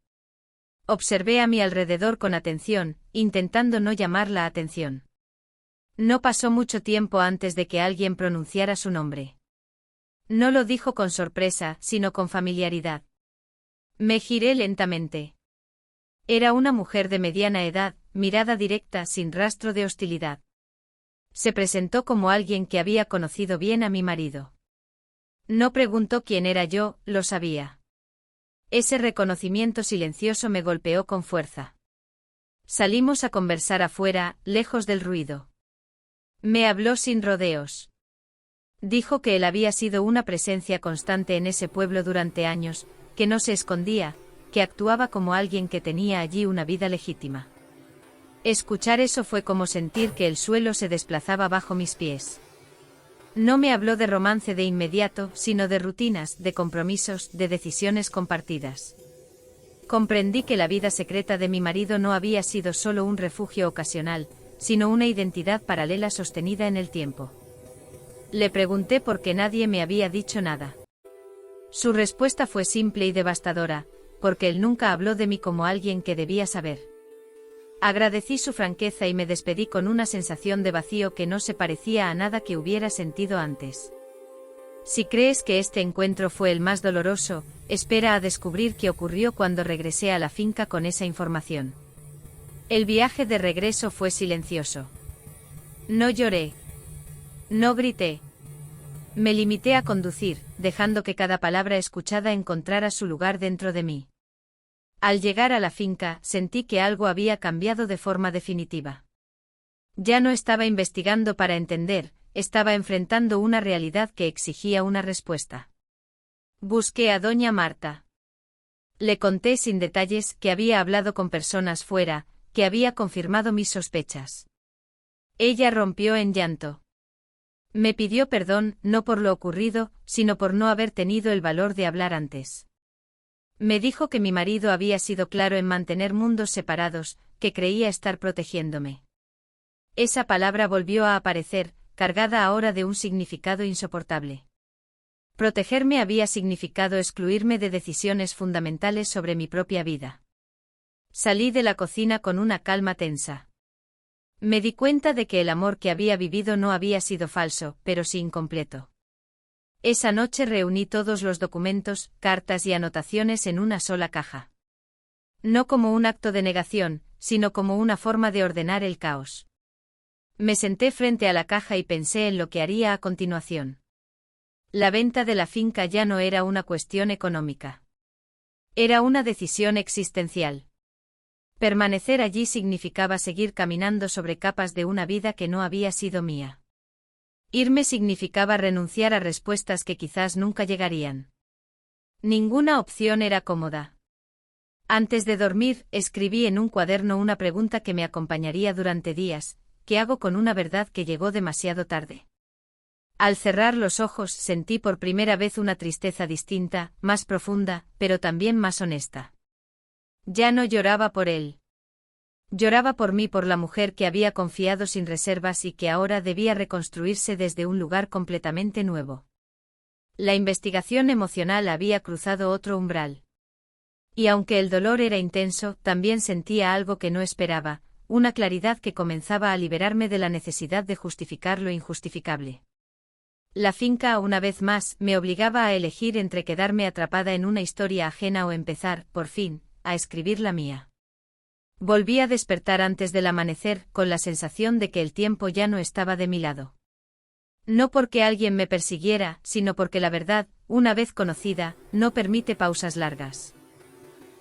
S1: Observé a mi alrededor con atención, intentando no llamar la atención. No pasó mucho tiempo antes de que alguien pronunciara su nombre. No lo dijo con sorpresa, sino con familiaridad. Me giré lentamente. Era una mujer de mediana edad, mirada directa, sin rastro de hostilidad. Se presentó como alguien que había conocido bien a mi marido. No preguntó quién era yo, lo sabía. Ese reconocimiento silencioso me golpeó con fuerza. Salimos a conversar afuera, lejos del ruido. Me habló sin rodeos. Dijo que él había sido una presencia constante en ese pueblo durante años, que no se escondía, que actuaba como alguien que tenía allí una vida legítima. Escuchar eso fue como sentir que el suelo se desplazaba bajo mis pies. No me habló de romance de inmediato, sino de rutinas, de compromisos, de decisiones compartidas. Comprendí que la vida secreta de mi marido no había sido solo un refugio ocasional, sino una identidad paralela sostenida en el tiempo. Le pregunté por qué nadie me había dicho nada. Su respuesta fue simple y devastadora, porque él nunca habló de mí como alguien que debía saber. Agradecí su franqueza y me despedí con una sensación de vacío que no se parecía a nada que hubiera sentido antes. Si crees que este encuentro fue el más doloroso, espera a descubrir qué ocurrió cuando regresé a la finca con esa información. El viaje de regreso fue silencioso. No lloré. No grité. Me limité a conducir, dejando que cada palabra escuchada encontrara su lugar dentro de mí. Al llegar a la finca, sentí que algo había cambiado de forma definitiva. Ya no estaba investigando para entender, estaba enfrentando una realidad que exigía una respuesta. Busqué a doña Marta. Le conté sin detalles que había hablado con personas fuera, que había confirmado mis sospechas. Ella rompió en llanto. Me pidió perdón, no por lo ocurrido, sino por no haber tenido el valor de hablar antes. Me dijo que mi marido había sido claro en mantener mundos separados, que creía estar protegiéndome. Esa palabra volvió a aparecer, cargada ahora de un significado insoportable. Protegerme había significado excluirme de decisiones fundamentales sobre mi propia vida. Salí de la cocina con una calma tensa. Me di cuenta de que el amor que había vivido no había sido falso, pero sí incompleto. Esa noche reuní todos los documentos, cartas y anotaciones en una sola caja. No como un acto de negación, sino como una forma de ordenar el caos. Me senté frente a la caja y pensé en lo que haría a continuación. La venta de la finca ya no era una cuestión económica. Era una decisión existencial. Permanecer allí significaba seguir caminando sobre capas de una vida que no había sido mía. Irme significaba renunciar a respuestas que quizás nunca llegarían. Ninguna opción era cómoda. Antes de dormir, escribí en un cuaderno una pregunta que me acompañaría durante días: ¿qué hago con una verdad que llegó demasiado tarde? Al cerrar los ojos sentí por primera vez una tristeza distinta, más profunda, pero también más honesta. Ya no lloraba por él. Lloraba por mí, por la mujer que había confiado sin reservas y que ahora debía reconstruirse desde un lugar completamente nuevo. La investigación emocional había cruzado otro umbral. Y aunque el dolor era intenso, también sentía algo que no esperaba, una claridad que comenzaba a liberarme de la necesidad de justificar lo injustificable. La finca, una vez más, me obligaba a elegir entre quedarme atrapada en una historia ajena o empezar, por fin, a escribir la mía. Volví a despertar antes del amanecer, con la sensación de que el tiempo ya no estaba de mi lado. No porque alguien me persiguiera, sino porque la verdad, una vez conocida, no permite pausas largas.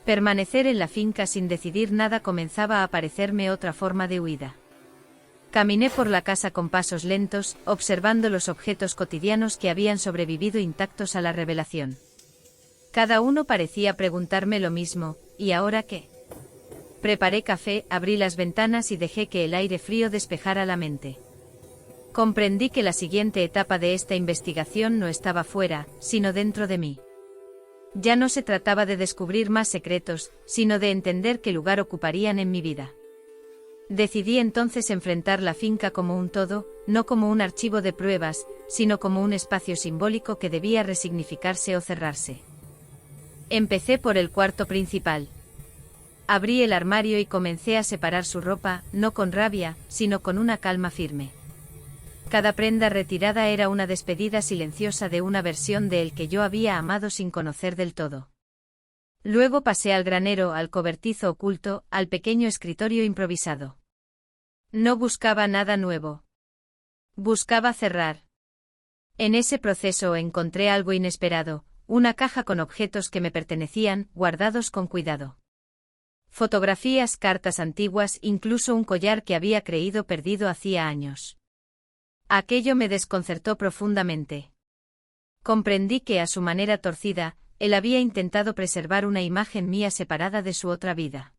S1: Permanecer en la finca sin decidir nada comenzaba a parecerme otra forma de huida. Caminé por la casa con pasos lentos, observando los objetos cotidianos que habían sobrevivido intactos a la revelación. Cada uno parecía preguntarme lo mismo: ¿y ahora qué? Preparé café, abrí las ventanas y dejé que el aire frío despejara la mente. Comprendí que la siguiente etapa de esta investigación no estaba fuera, sino dentro de mí. Ya no se trataba de descubrir más secretos, sino de entender qué lugar ocuparían en mi vida. Decidí entonces enfrentar la finca como un todo, no como un archivo de pruebas, sino como un espacio simbólico que debía resignificarse o cerrarse. Empecé por el cuarto principal. Abrí el armario y comencé a separar su ropa, no con rabia, sino con una calma firme. Cada prenda retirada era una despedida silenciosa de una versión de él que yo había amado sin conocer del todo. Luego pasé al granero, al cobertizo oculto, al pequeño escritorio improvisado. No buscaba nada nuevo. Buscaba cerrar. En ese proceso encontré algo inesperado, una caja con objetos que me pertenecían, guardados con cuidado. Fotografías, cartas antiguas, incluso un collar que había creído perdido hacía años. Aquello me desconcertó profundamente. Comprendí que, a su manera torcida, él había intentado preservar una imagen mía separada de su otra vida.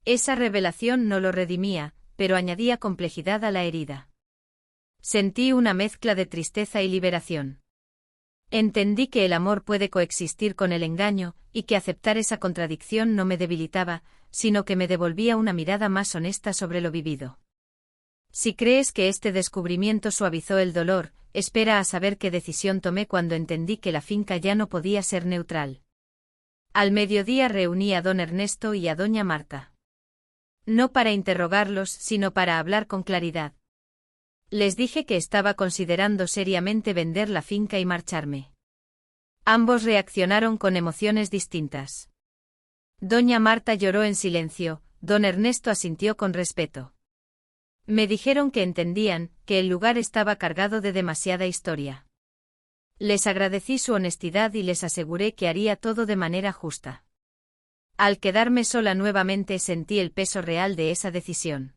S1: Esa revelación no lo redimía, pero añadía complejidad a la herida. Sentí una mezcla de tristeza y liberación. Entendí que el amor puede coexistir con el engaño, y que aceptar esa contradicción no me debilitaba, sino que me devolvía una mirada más honesta sobre lo vivido. Si crees que este descubrimiento suavizó el dolor, espera a saber qué decisión tomé cuando entendí que la finca ya no podía ser neutral. Al mediodía reuní a don Ernesto y a doña Marta. No para interrogarlos, sino para hablar con claridad. Les dije que estaba considerando seriamente vender la finca y marcharme. Ambos reaccionaron con emociones distintas. Doña Marta lloró en silencio, don Ernesto asintió con respeto. Me dijeron que entendían, que el lugar estaba cargado de demasiada historia. Les agradecí su honestidad y les aseguré que haría todo de manera justa. Al quedarme sola nuevamente sentí el peso real de esa decisión.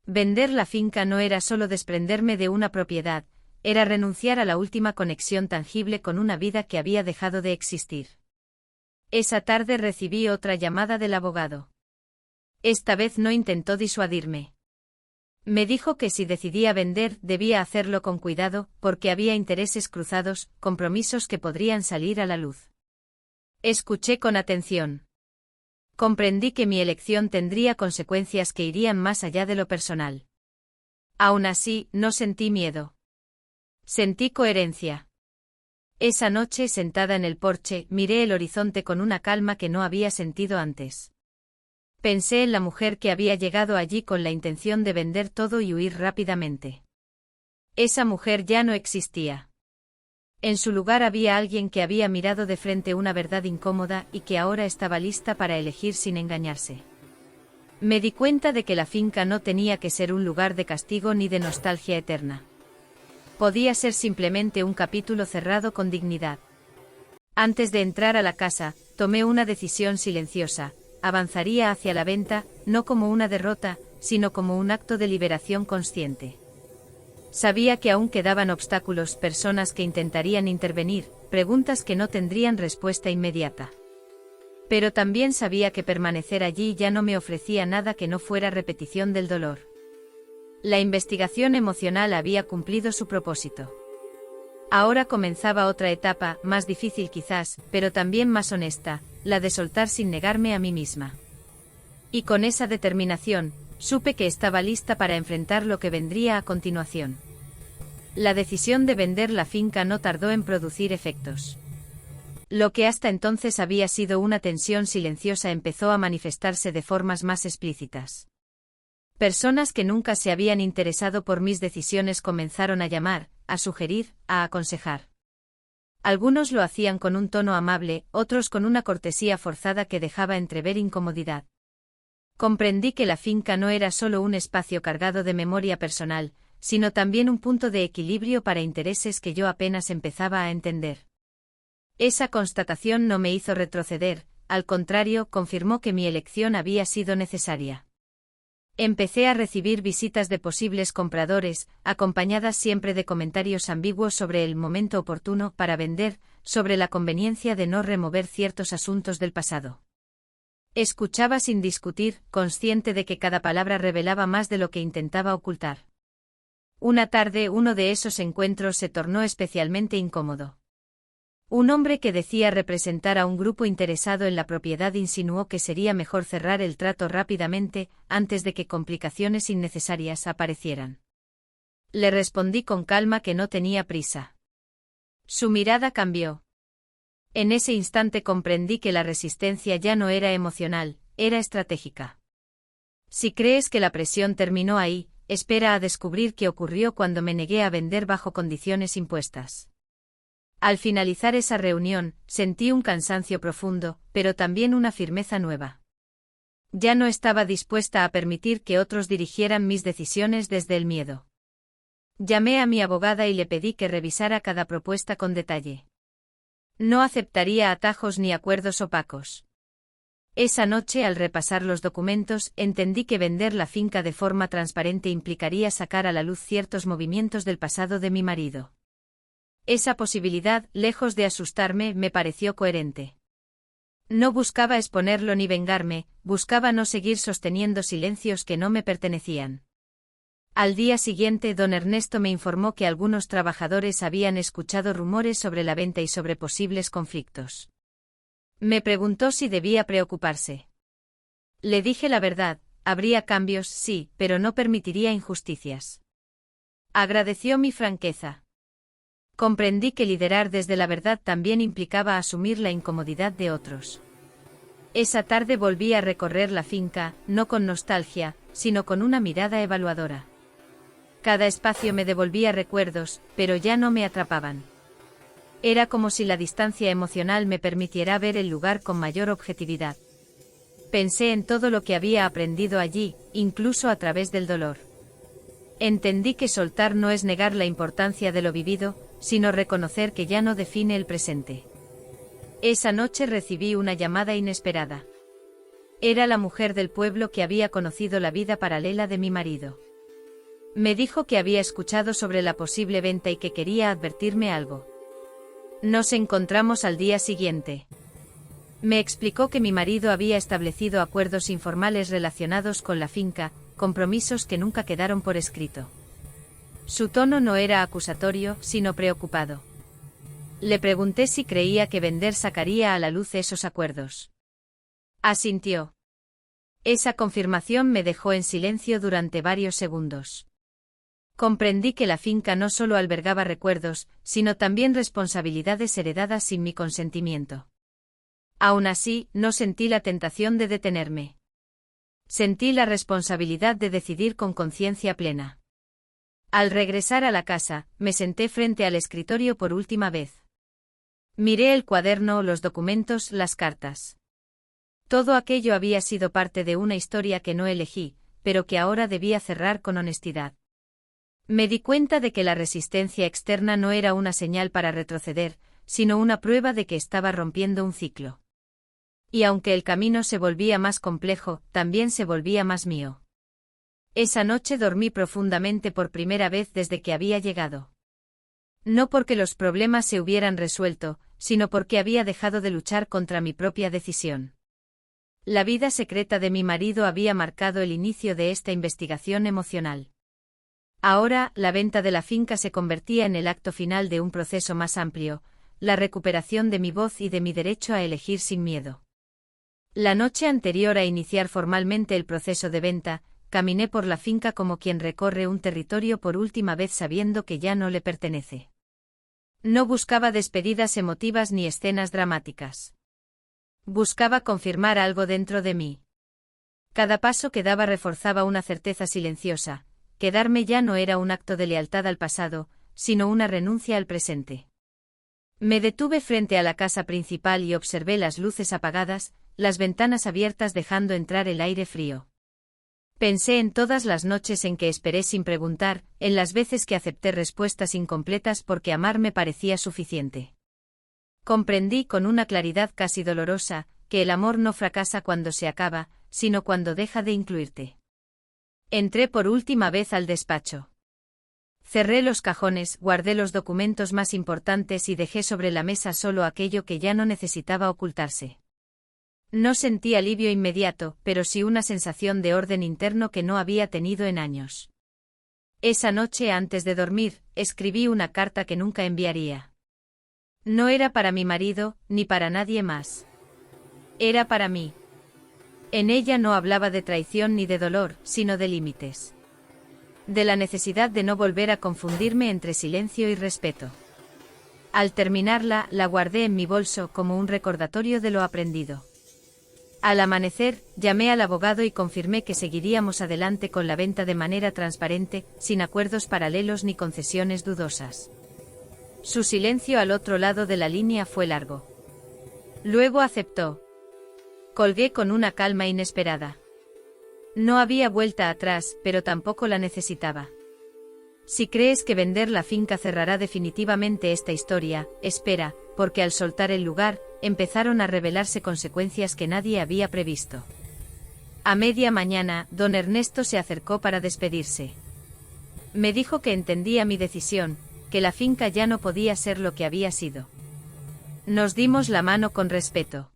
S1: Vender la finca no era solo desprenderme de una propiedad, era renunciar a la última conexión tangible con una vida que había dejado de existir. Esa tarde recibí otra llamada del abogado. Esta vez no intentó disuadirme. Me dijo que si decidía vender debía hacerlo con cuidado, porque había intereses cruzados, compromisos que podrían salir a la luz. Escuché con atención. Comprendí que mi elección tendría consecuencias que irían más allá de lo personal. Aún así, no sentí miedo. Sentí coherencia. Esa noche, sentada en el porche, miré el horizonte con una calma que no había sentido antes. Pensé en la mujer que había llegado allí con la intención de vender todo y huir rápidamente. Esa mujer ya no existía. En su lugar había alguien que había mirado de frente una verdad incómoda y que ahora estaba lista para elegir sin engañarse. Me di cuenta de que la finca no tenía que ser un lugar de castigo ni de nostalgia eterna. Podía ser simplemente un capítulo cerrado con dignidad. Antes de entrar a la casa, tomé una decisión silenciosa. Avanzaría hacia la venta, no como una derrota, sino como un acto de liberación consciente. Sabía que aún quedaban obstáculos, personas que intentarían intervenir, preguntas que no tendrían respuesta inmediata. Pero también sabía que permanecer allí ya no me ofrecía nada que no fuera repetición del dolor. La investigación emocional había cumplido su propósito. Ahora comenzaba otra etapa, más difícil quizás, pero también más honesta, la de soltar sin negarme a mí misma. Y con esa determinación, supe que estaba lista para enfrentar lo que vendría a continuación. La decisión de vender la finca no tardó en producir efectos. Lo que hasta entonces había sido una tensión silenciosa empezó a manifestarse de formas más explícitas. Personas que nunca se habían interesado por mis decisiones comenzaron a llamar, a sugerir, a aconsejar. Algunos lo hacían con un tono amable, otros con una cortesía forzada que dejaba entrever incomodidad. Comprendí que la finca no era solo un espacio cargado de memoria personal, sino también un punto de equilibrio para intereses que yo apenas empezaba a entender. Esa constatación no me hizo retroceder, al contrario, confirmó que mi elección había sido necesaria. Empecé a recibir visitas de posibles compradores, acompañadas siempre de comentarios ambiguos sobre el momento oportuno para vender, sobre la conveniencia de no remover ciertos asuntos del pasado. Escuchaba sin discutir, consciente de que cada palabra revelaba más de lo que intentaba ocultar. Una tarde uno de esos encuentros se tornó especialmente incómodo. Un hombre que decía representar a un grupo interesado en la propiedad insinuó que sería mejor cerrar el trato rápidamente, antes de que complicaciones innecesarias aparecieran. Le respondí con calma que no tenía prisa. Su mirada cambió. En ese instante comprendí que la resistencia ya no era emocional, era estratégica. Si crees que la presión terminó ahí, espera a descubrir qué ocurrió cuando me negué a vender bajo condiciones impuestas. Al finalizar esa reunión, sentí un cansancio profundo, pero también una firmeza nueva. Ya no estaba dispuesta a permitir que otros dirigieran mis decisiones desde el miedo. Llamé a mi abogada y le pedí que revisara cada propuesta con detalle. No aceptaría atajos ni acuerdos opacos. Esa noche, al repasar los documentos, entendí que vender la finca de forma transparente implicaría sacar a la luz ciertos movimientos del pasado de mi marido. Esa posibilidad, lejos de asustarme, me pareció coherente. No buscaba exponerlo ni vengarme, buscaba no seguir sosteniendo silencios que no me pertenecían. Al día siguiente, don Ernesto me informó que algunos trabajadores habían escuchado rumores sobre la venta y sobre posibles conflictos. Me preguntó si debía preocuparse. Le dije la verdad, habría cambios, sí, pero no permitiría injusticias. Agradeció mi franqueza. Comprendí que liderar desde la verdad también implicaba asumir la incomodidad de otros. Esa tarde volví a recorrer la finca, no con nostalgia, sino con una mirada evaluadora. Cada espacio me devolvía recuerdos, pero ya no me atrapaban. Era como si la distancia emocional me permitiera ver el lugar con mayor objetividad. Pensé en todo lo que había aprendido allí, incluso a través del dolor. Entendí que soltar no es negar la importancia de lo vivido, sino reconocer que ya no define el presente. Esa noche recibí una llamada inesperada. Era la mujer del pueblo que había conocido la vida paralela de mi marido. Me dijo que había escuchado sobre la posible venta y que quería advertirme algo. Nos encontramos al día siguiente. Me explicó que mi marido había establecido acuerdos informales relacionados con la finca, compromisos que nunca quedaron por escrito. Su tono no era acusatorio, sino preocupado. Le pregunté si creía que vender sacaría a la luz esos acuerdos. Asintió. Esa confirmación me dejó en silencio durante varios segundos. Comprendí que la finca no solo albergaba recuerdos, sino también responsabilidades heredadas sin mi consentimiento. Aún así, no sentí la tentación de detenerme. Sentí la responsabilidad de decidir con conciencia plena. Al regresar a la casa, me senté frente al escritorio por última vez. Miré el cuaderno, los documentos, las cartas. Todo aquello había sido parte de una historia que no elegí, pero que ahora debía cerrar con honestidad. Me di cuenta de que la resistencia externa no era una señal para retroceder, sino una prueba de que estaba rompiendo un ciclo. Y aunque el camino se volvía más complejo, también se volvía más mío. Esa noche dormí profundamente por primera vez desde que había llegado. No porque los problemas se hubieran resuelto, sino porque había dejado de luchar contra mi propia decisión. La vida secreta de mi marido había marcado el inicio de esta investigación emocional. Ahora, la venta de la finca se convertía en el acto final de un proceso más amplio, la recuperación de mi voz y de mi derecho a elegir sin miedo. La noche anterior a iniciar formalmente el proceso de venta, caminé por la finca como quien recorre un territorio por última vez sabiendo que ya no le pertenece. No buscaba despedidas emotivas ni escenas dramáticas. Buscaba confirmar algo dentro de mí. Cada paso que daba reforzaba una certeza silenciosa: quedarme ya no era un acto de lealtad al pasado, sino una renuncia al presente. Me detuve frente a la casa principal y observé las luces apagadas, las ventanas abiertas dejando entrar el aire frío. Pensé en todas las noches en que esperé sin preguntar, en las veces que acepté respuestas incompletas porque amar me parecía suficiente. Comprendí con una claridad casi dolorosa, que el amor no fracasa cuando se acaba, sino cuando deja de incluirte. Entré por última vez al despacho. Cerré los cajones, guardé los documentos más importantes y dejé sobre la mesa solo aquello que ya no necesitaba ocultarse. No sentí alivio inmediato, pero sí una sensación de orden interno que no había tenido en años. Esa noche antes de dormir, escribí una carta que nunca enviaría. No era para mi marido, ni para nadie más. Era para mí. En ella no hablaba de traición ni de dolor, sino de límites. De la necesidad de no volver a confundirme entre silencio y respeto. Al terminarla, la guardé en mi bolso como un recordatorio de lo aprendido. Al amanecer, llamé al abogado y confirmé que seguiríamos adelante con la venta de manera transparente, sin acuerdos paralelos ni concesiones dudosas. Su silencio al otro lado de la línea fue largo. Luego aceptó. Colgué con una calma inesperada. No había vuelta atrás, pero tampoco la necesitaba. Si crees que vender la finca cerrará definitivamente esta historia, espera, porque al soltar el lugar, empezaron a revelarse consecuencias que nadie había previsto. A media mañana, don Ernesto se acercó para despedirse. Me dijo que entendía mi decisión, que la finca ya no podía ser lo que había sido. Nos dimos la mano con respeto.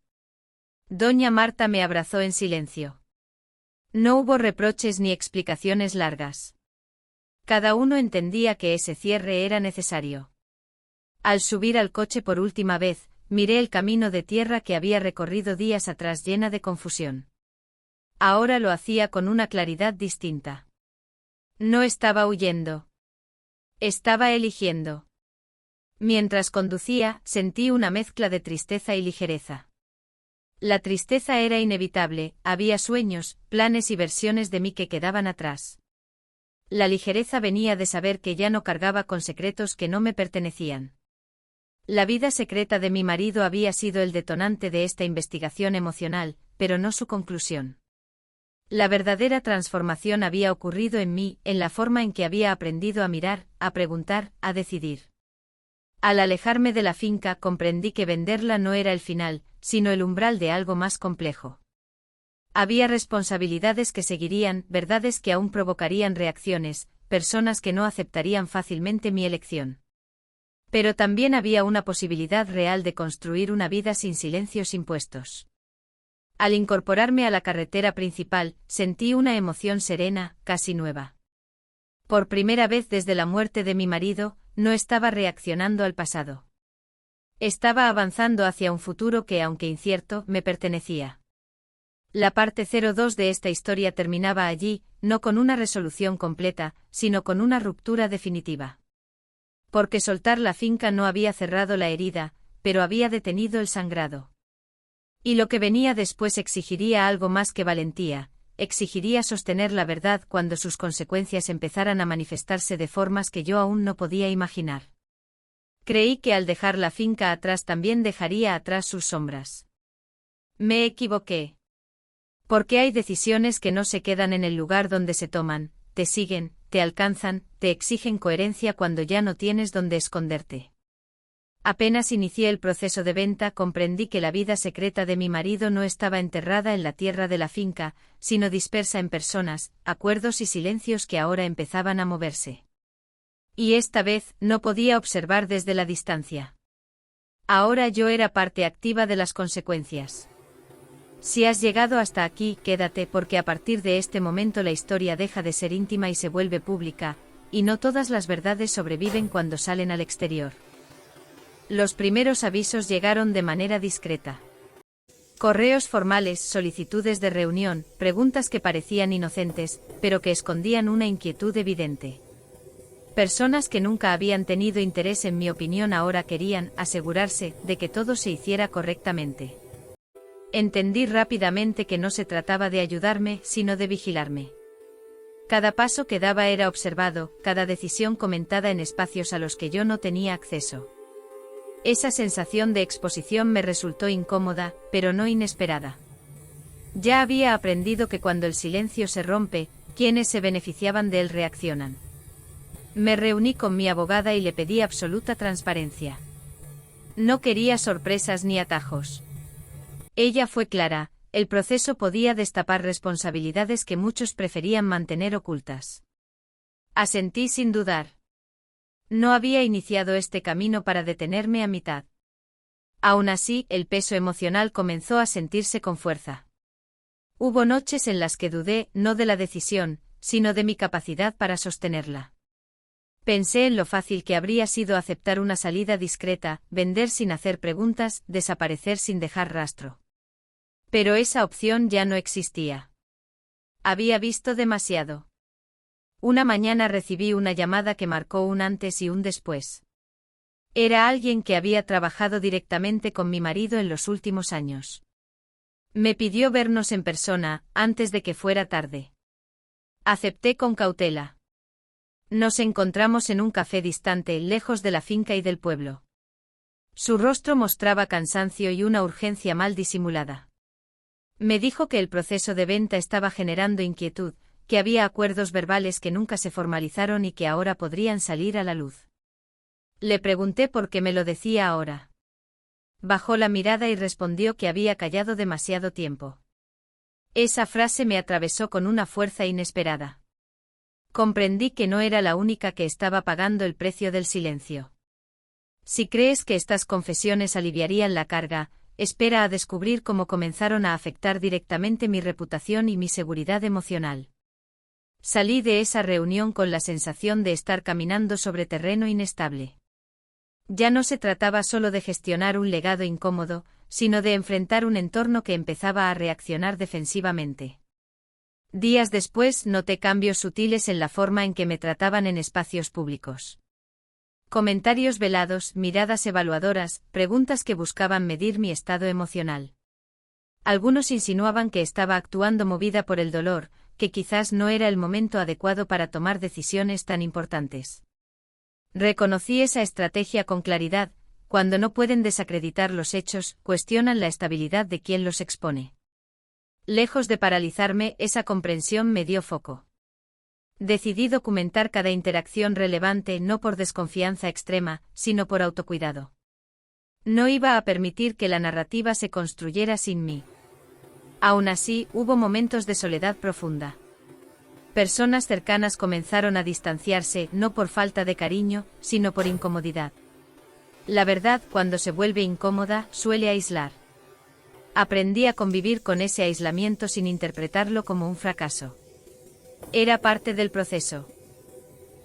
S1: Doña Marta me abrazó en silencio. No hubo reproches ni explicaciones largas. Cada uno entendía que ese cierre era necesario. Al subir al coche por última vez, miré el camino de tierra que había recorrido días atrás llena de confusión. Ahora lo hacía con una claridad distinta. No estaba huyendo. Estaba eligiendo. Mientras conducía, sentí una mezcla de tristeza y ligereza. La tristeza era inevitable, había sueños, planes y versiones de mí que quedaban atrás. La ligereza venía de saber que ya no cargaba con secretos que no me pertenecían. La vida secreta de mi marido había sido el detonante de esta investigación emocional, pero no su conclusión. La verdadera transformación había ocurrido en mí, en la forma en que había aprendido a mirar, a preguntar, a decidir. Al alejarme de la finca comprendí que venderla no era el final, sino el umbral de algo más complejo. Había responsabilidades que seguirían, verdades que aún provocarían reacciones, personas que no aceptarían fácilmente mi elección. Pero también había una posibilidad real de construir una vida sin silencios impuestos. Al incorporarme a la carretera principal, sentí una emoción serena, casi nueva. Por primera vez desde la muerte de mi marido, no estaba reaccionando al pasado. Estaba avanzando hacia un futuro que, aunque incierto, me pertenecía. La parte 02 de esta historia terminaba allí, no con una resolución completa, sino con una ruptura definitiva. Porque soltar la finca no había cerrado la herida, pero había detenido el sangrado. Y lo que venía después exigiría algo más que valentía, exigiría sostener la verdad cuando sus consecuencias empezaran a manifestarse de formas que yo aún no podía imaginar. Creí que al dejar la finca atrás también dejaría atrás sus sombras. Me equivoqué. Porque hay decisiones que no se quedan en el lugar donde se toman, te siguen, te alcanzan, te exigen coherencia cuando ya no tienes donde esconderte. Apenas inicié el proceso de venta comprendí que la vida secreta de mi marido no estaba enterrada en la tierra de la finca, sino dispersa en personas, acuerdos y silencios que ahora empezaban a moverse. Y esta vez no podía observar desde la distancia. Ahora yo era parte activa de las consecuencias. Si has llegado hasta aquí, quédate porque a partir de este momento la historia deja de ser íntima y se vuelve pública, y no todas las verdades sobreviven cuando salen al exterior. Los primeros avisos llegaron de manera discreta. Correos formales, solicitudes de reunión, preguntas que parecían inocentes, pero que escondían una inquietud evidente. Personas que nunca habían tenido interés en mi opinión ahora querían asegurarse de que todo se hiciera correctamente. Entendí rápidamente que no se trataba de ayudarme, sino de vigilarme. Cada paso que daba era observado, cada decisión comentada en espacios a los que yo no tenía acceso. Esa sensación de exposición me resultó incómoda, pero no inesperada. Ya había aprendido que cuando el silencio se rompe, quienes se beneficiaban de él reaccionan. Me reuní con mi abogada y le pedí absoluta transparencia. No quería sorpresas ni atajos. Ella fue clara, el proceso podía destapar responsabilidades que muchos preferían mantener ocultas. Asentí sin dudar. No había iniciado este camino para detenerme a mitad. Aún así, el peso emocional comenzó a sentirse con fuerza. Hubo noches en las que dudé, no de la decisión, sino de mi capacidad para sostenerla. Pensé en lo fácil que habría sido aceptar una salida discreta, vender sin hacer preguntas, desaparecer sin dejar rastro. Pero esa opción ya no existía. Había visto demasiado. Una mañana recibí una llamada que marcó un antes y un después. Era alguien que había trabajado directamente con mi marido en los últimos años. Me pidió vernos en persona, antes de que fuera tarde. Acepté con cautela. Nos encontramos en un café distante, lejos de la finca y del pueblo. Su rostro mostraba cansancio y una urgencia mal disimulada. Me dijo que el proceso de venta estaba generando inquietud, que había acuerdos verbales que nunca se formalizaron y que ahora podrían salir a la luz. Le pregunté por qué me lo decía ahora. Bajó la mirada y respondió que había callado demasiado tiempo. Esa frase me atravesó con una fuerza inesperada. Comprendí que no era la única que estaba pagando el precio del silencio. Si crees que estas confesiones aliviarían la carga, espera a descubrir cómo comenzaron a afectar directamente mi reputación y mi seguridad emocional. Salí de esa reunión con la sensación de estar caminando sobre terreno inestable. Ya no se trataba solo de gestionar un legado incómodo, sino de enfrentar un entorno que empezaba a reaccionar defensivamente. Días después noté cambios sutiles en la forma en que me trataban en espacios públicos. Comentarios velados, miradas evaluadoras, preguntas que buscaban medir mi estado emocional. Algunos insinuaban que estaba actuando movida por el dolor, que quizás no era el momento adecuado para tomar decisiones tan importantes. Reconocí esa estrategia con claridad. Cuando no pueden desacreditar los hechos, cuestionan la estabilidad de quien los expone. Lejos de paralizarme, esa comprensión me dio foco. Decidí documentar cada interacción relevante no por desconfianza extrema, sino por autocuidado. No iba a permitir que la narrativa se construyera sin mí. Aún así, hubo momentos de soledad profunda. Personas cercanas comenzaron a distanciarse, no por falta de cariño, sino por incomodidad. La verdad, cuando se vuelve incómoda, suele aislar. Aprendí a convivir con ese aislamiento sin interpretarlo como un fracaso. Era parte del proceso.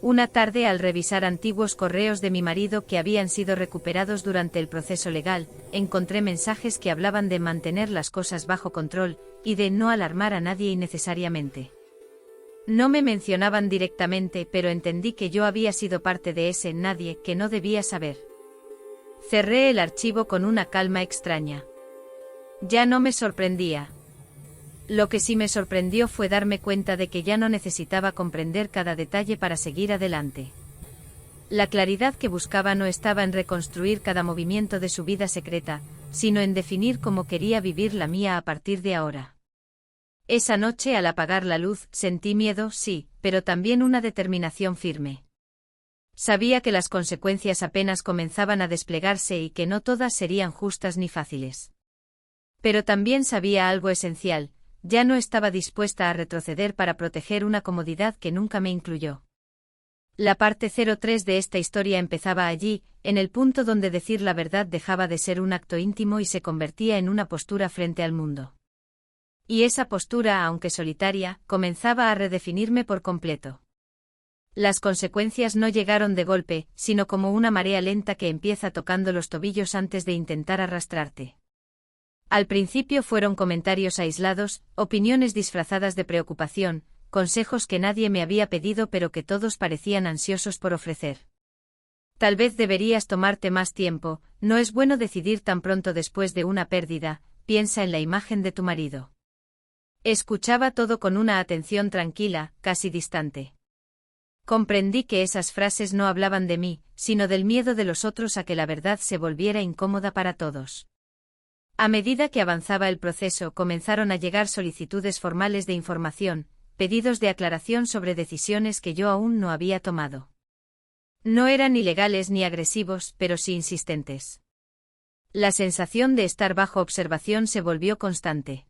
S1: Una tarde, al revisar antiguos correos de mi marido que habían sido recuperados durante el proceso legal, encontré mensajes que hablaban de mantener las cosas bajo control, y de no alarmar a nadie innecesariamente. No me mencionaban directamente, pero entendí que yo había sido parte de ese nadie que no debía saber. Cerré el archivo con una calma extraña. Ya no me sorprendía. Lo que sí me sorprendió fue darme cuenta de que ya no necesitaba comprender cada detalle para seguir adelante. La claridad que buscaba no estaba en reconstruir cada movimiento de su vida secreta, sino en definir cómo quería vivir la mía a partir de ahora. Esa noche, al apagar la luz, sentí miedo, sí, pero también una determinación firme. Sabía que las consecuencias apenas comenzaban a desplegarse y que no todas serían justas ni fáciles. Pero también sabía algo esencial: ya no estaba dispuesta a retroceder para proteger una comodidad que nunca me incluyó. La parte 03 de esta historia empezaba allí, en el punto donde decir la verdad dejaba de ser un acto íntimo y se convertía en una postura frente al mundo. Y esa postura, aunque solitaria, comenzaba a redefinirme por completo. Las consecuencias no llegaron de golpe, sino como una marea lenta que empieza tocando los tobillos antes de intentar arrastrarte. Al principio fueron comentarios aislados, opiniones disfrazadas de preocupación, consejos que nadie me había pedido pero que todos parecían ansiosos por ofrecer. Tal vez deberías tomarte más tiempo, no es bueno decidir tan pronto después de una pérdida, piensa en la imagen de tu marido. Escuchaba todo con una atención tranquila, casi distante. Comprendí que esas frases no hablaban de mí, sino del miedo de los otros a que la verdad se volviera incómoda para todos. A medida que avanzaba el proceso, comenzaron a llegar solicitudes formales de información, pedidos de aclaración sobre decisiones que yo aún no había tomado. No eran ilegales ni agresivos, pero sí insistentes. La sensación de estar bajo observación se volvió constante.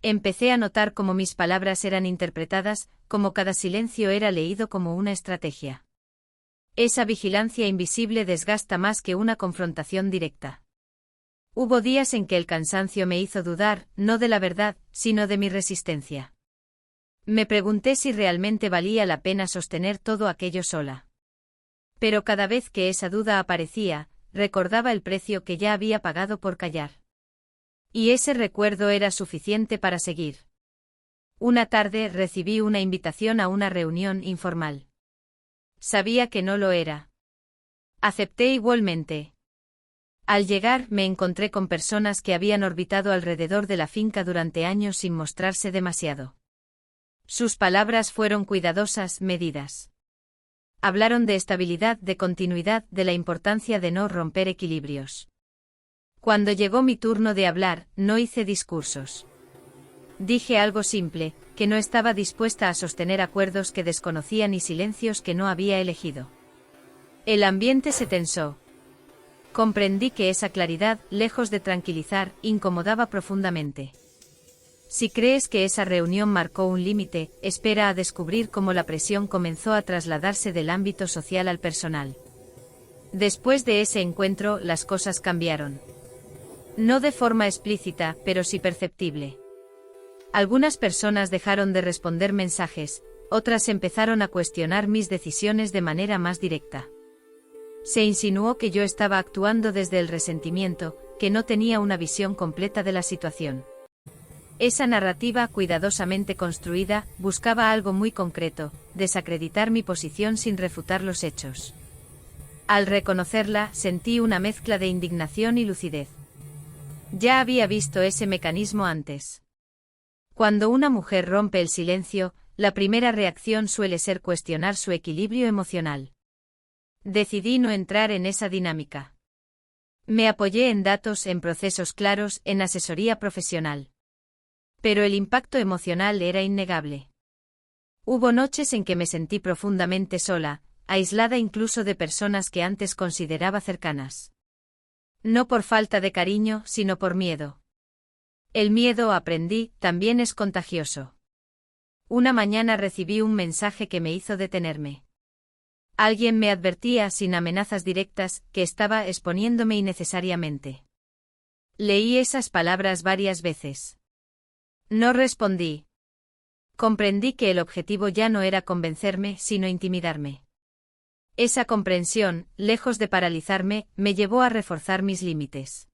S1: Empecé a notar cómo mis palabras eran interpretadas, cómo cada silencio era leído como una estrategia. Esa vigilancia invisible desgasta más que una confrontación directa. Hubo días en que el cansancio me hizo dudar, no de la verdad, sino de mi resistencia. Me pregunté si realmente valía la pena sostener todo aquello sola. Pero cada vez que esa duda aparecía, recordaba el precio que ya había pagado por callar. Y ese recuerdo era suficiente para seguir. Una tarde recibí una invitación a una reunión informal. Sabía que no lo era. Acepté igualmente. Al llegar, me encontré con personas que habían orbitado alrededor de la finca durante años sin mostrarse demasiado. Sus palabras fueron cuidadosas, medidas. Hablaron de estabilidad, de continuidad, de la importancia de no romper equilibrios. Cuando llegó mi turno de hablar, no hice discursos. Dije algo simple, que no estaba dispuesta a sostener acuerdos que desconocía ni silencios que no había elegido. El ambiente se tensó. Comprendí que esa claridad, lejos de tranquilizar, incomodaba profundamente. Si crees que esa reunión marcó un límite, espera a descubrir cómo la presión comenzó a trasladarse del ámbito social al personal. Después de ese encuentro, las cosas cambiaron. No de forma explícita, pero sí perceptible. Algunas personas dejaron de responder mensajes, otras empezaron a cuestionar mis decisiones de manera más directa. Se insinuó que yo estaba actuando desde el resentimiento, que no tenía una visión completa de la situación. Esa narrativa cuidadosamente construida buscaba algo muy concreto, desacreditar mi posición sin refutar los hechos. Al reconocerla, sentí una mezcla de indignación y lucidez. Ya había visto ese mecanismo antes. Cuando una mujer rompe el silencio, la primera reacción suele ser cuestionar su equilibrio emocional. Decidí no entrar en esa dinámica. Me apoyé en datos, en procesos claros, en asesoría profesional. Pero el impacto emocional era innegable. Hubo noches en que me sentí profundamente sola, aislada incluso de personas que antes consideraba cercanas. No por falta de cariño, sino por miedo. El miedo, aprendí, también es contagioso. Una mañana recibí un mensaje que me hizo detenerme. Alguien me advertía, sin amenazas directas, que estaba exponiéndome innecesariamente. Leí esas palabras varias veces. No respondí. Comprendí que el objetivo ya no era convencerme, sino intimidarme. Esa comprensión, lejos de paralizarme, me llevó a reforzar mis límites.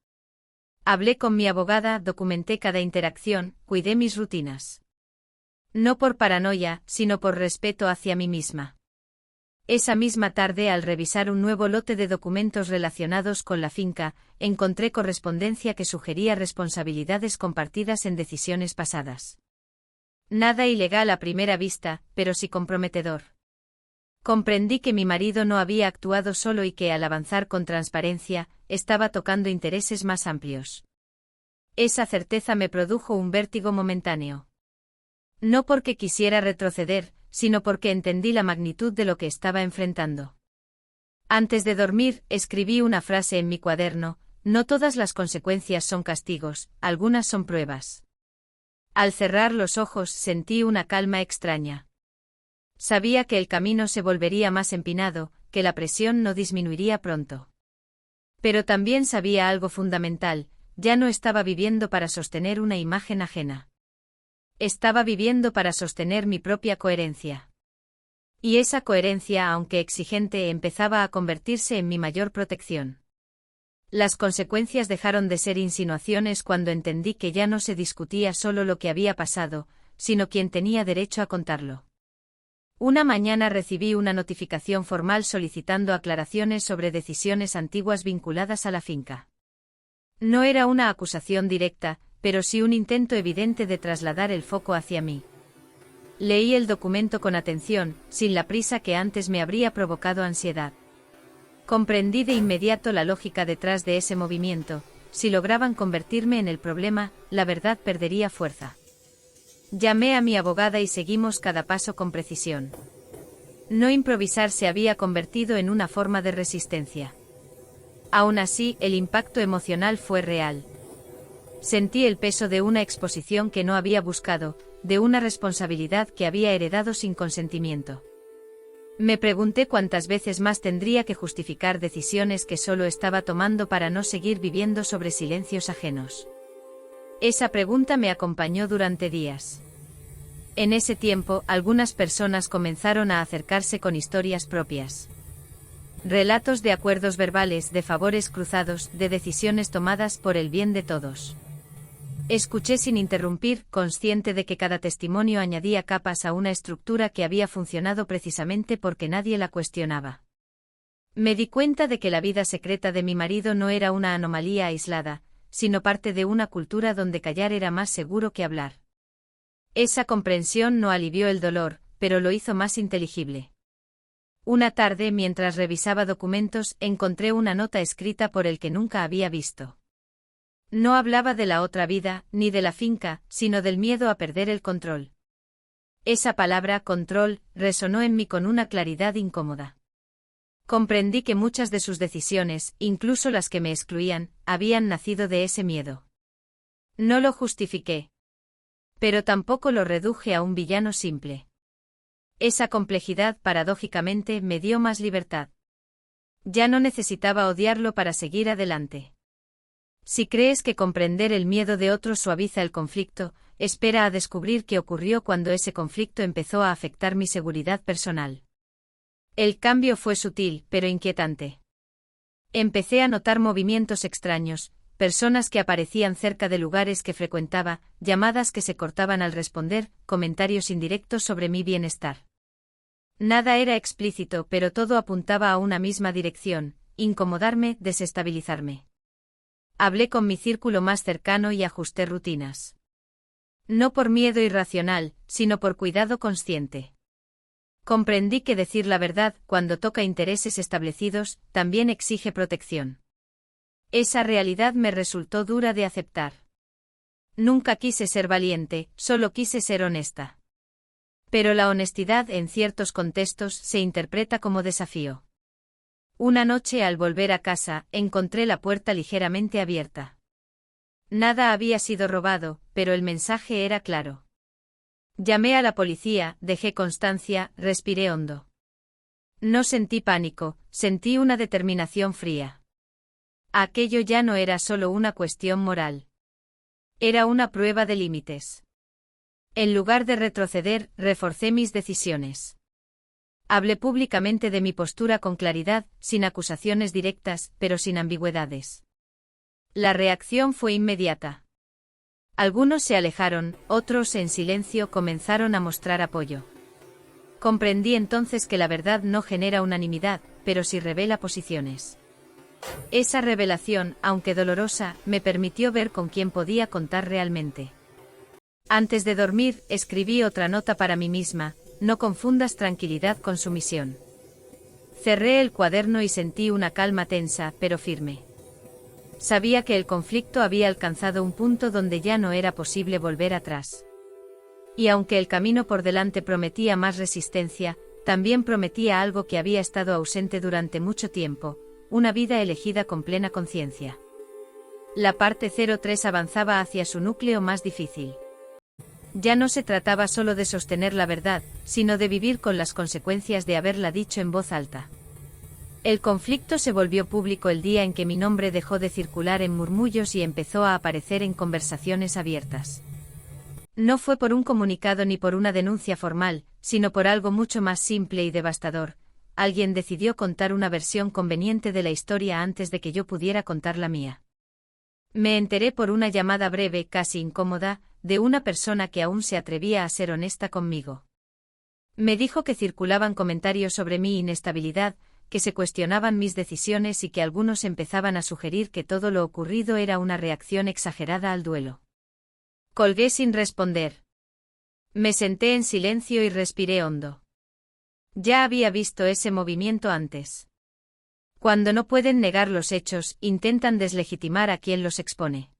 S1: Hablé con mi abogada, documenté cada interacción, cuidé mis rutinas. No por paranoia, sino por respeto hacia mí misma. Esa misma tarde, al revisar un nuevo lote de documentos relacionados con la finca, encontré correspondencia que sugería responsabilidades compartidas en decisiones pasadas. Nada ilegal a primera vista, pero sí comprometedor. Comprendí que mi marido no había actuado solo y que al avanzar con transparencia, estaba tocando intereses más amplios. Esa certeza me produjo un vértigo momentáneo. No porque quisiera retroceder, sino porque entendí la magnitud de lo que estaba enfrentando. Antes de dormir, escribí una frase en mi cuaderno: no todas las consecuencias son castigos, algunas son pruebas. Al cerrar los ojos sentí una calma extraña. Sabía que el camino se volvería más empinado, que la presión no disminuiría pronto. Pero también sabía algo fundamental: ya no estaba viviendo para sostener una imagen ajena. Estaba viviendo para sostener mi propia coherencia. Y esa coherencia, aunque exigente, empezaba a convertirse en mi mayor protección. Las consecuencias dejaron de ser insinuaciones cuando entendí que ya no se discutía solo lo que había pasado, sino quién tenía derecho a contarlo. Una mañana recibí una notificación formal solicitando aclaraciones sobre decisiones antiguas vinculadas a la finca. No era una acusación directa, pero sí un intento evidente de trasladar el foco hacia mí. Leí el documento con atención, sin la prisa que antes me habría provocado ansiedad. Comprendí de inmediato la lógica detrás de ese movimiento: si lograban convertirme en el problema, la verdad perdería fuerza. Llamé a mi abogada y seguimos cada paso con precisión. No improvisar se había convertido en una forma de resistencia. Aún así, el impacto emocional fue real. Sentí el peso de una exposición que no había buscado, de una responsabilidad que había heredado sin consentimiento. Me pregunté cuántas veces más tendría que justificar decisiones que solo estaba tomando para no seguir viviendo sobre silencios ajenos. Esa pregunta me acompañó durante días. En ese tiempo, algunas personas comenzaron a acercarse con historias propias. Relatos de acuerdos verbales, de favores cruzados, de decisiones tomadas por el bien de todos. Escuché sin interrumpir, consciente de que cada testimonio añadía capas a una estructura que había funcionado precisamente porque nadie la cuestionaba. Me di cuenta de que la vida secreta de mi marido no era una anomalía aislada, sino parte de una cultura donde callar era más seguro que hablar. Esa comprensión no alivió el dolor, pero lo hizo más inteligible. Una tarde, mientras revisaba documentos, encontré una nota escrita por el que nunca había visto. No hablaba de la otra vida, ni de la finca, sino del miedo a perder el control. Esa palabra, control, resonó en mí con una claridad incómoda. Comprendí que muchas de sus decisiones, incluso las que me excluían, habían nacido de ese miedo. No lo justifiqué. Pero tampoco lo reduje a un villano simple. Esa complejidad, paradójicamente, me dio más libertad. Ya no necesitaba odiarlo para seguir adelante. Si crees que comprender el miedo de otros suaviza el conflicto, espera a descubrir qué ocurrió cuando ese conflicto empezó a afectar mi seguridad personal. El cambio fue sutil, pero inquietante. Empecé a notar movimientos extraños, personas que aparecían cerca de lugares que frecuentaba, llamadas que se cortaban al responder, comentarios indirectos sobre mi bienestar. Nada era explícito, pero todo apuntaba a una misma dirección: incomodarme, desestabilizarme. Hablé con mi círculo más cercano y ajusté rutinas. No por miedo irracional, sino por cuidado consciente. Comprendí que decir la verdad, cuando toca intereses establecidos, también exige protección. Esa realidad me resultó dura de aceptar. Nunca quise ser valiente, solo quise ser honesta. Pero la honestidad en ciertos contextos se interpreta como desafío. Una noche al volver a casa, encontré la puerta ligeramente abierta. Nada había sido robado, pero el mensaje era claro. Llamé a la policía, dejé constancia, respiré hondo. No sentí pánico, sentí una determinación fría. Aquello ya no era solo una cuestión moral. Era una prueba de límites. En lugar de retroceder, reforcé mis decisiones. Hablé públicamente de mi postura con claridad, sin acusaciones directas, pero sin ambigüedades. La reacción fue inmediata. Algunos se alejaron, otros en silencio comenzaron a mostrar apoyo. Comprendí entonces que la verdad no genera unanimidad, pero sí revela posiciones. Esa revelación, aunque dolorosa, me permitió ver con quién podía contar realmente. Antes de dormir, escribí otra nota para mí misma: no confundas tranquilidad con sumisión. Cerré el cuaderno y sentí una calma tensa, pero firme. Sabía que el conflicto había alcanzado un punto donde ya no era posible volver atrás. Y aunque el camino por delante prometía más resistencia, también prometía algo que había estado ausente durante mucho tiempo: una vida elegida con plena conciencia. La parte 03 avanzaba hacia su núcleo más difícil. Ya no se trataba solo de sostener la verdad, sino de vivir con las consecuencias de haberla dicho en voz alta. El conflicto se volvió público el día en que mi nombre dejó de circular en murmullos y empezó a aparecer en conversaciones abiertas. No fue por un comunicado ni por una denuncia formal, sino por algo mucho más simple y devastador: alguien decidió contar una versión conveniente de la historia antes de que yo pudiera contar la mía. Me enteré por una llamada breve, casi incómoda, de una persona que aún se atrevía a ser honesta conmigo. Me dijo que circulaban comentarios sobre mi inestabilidad, que se cuestionaban mis decisiones y que algunos empezaban a sugerir que todo lo ocurrido era una reacción exagerada al duelo. Colgué sin responder. Me senté en silencio y respiré hondo. Ya había visto ese movimiento antes. Cuando no pueden negar los hechos, intentan deslegitimar a quien los expone.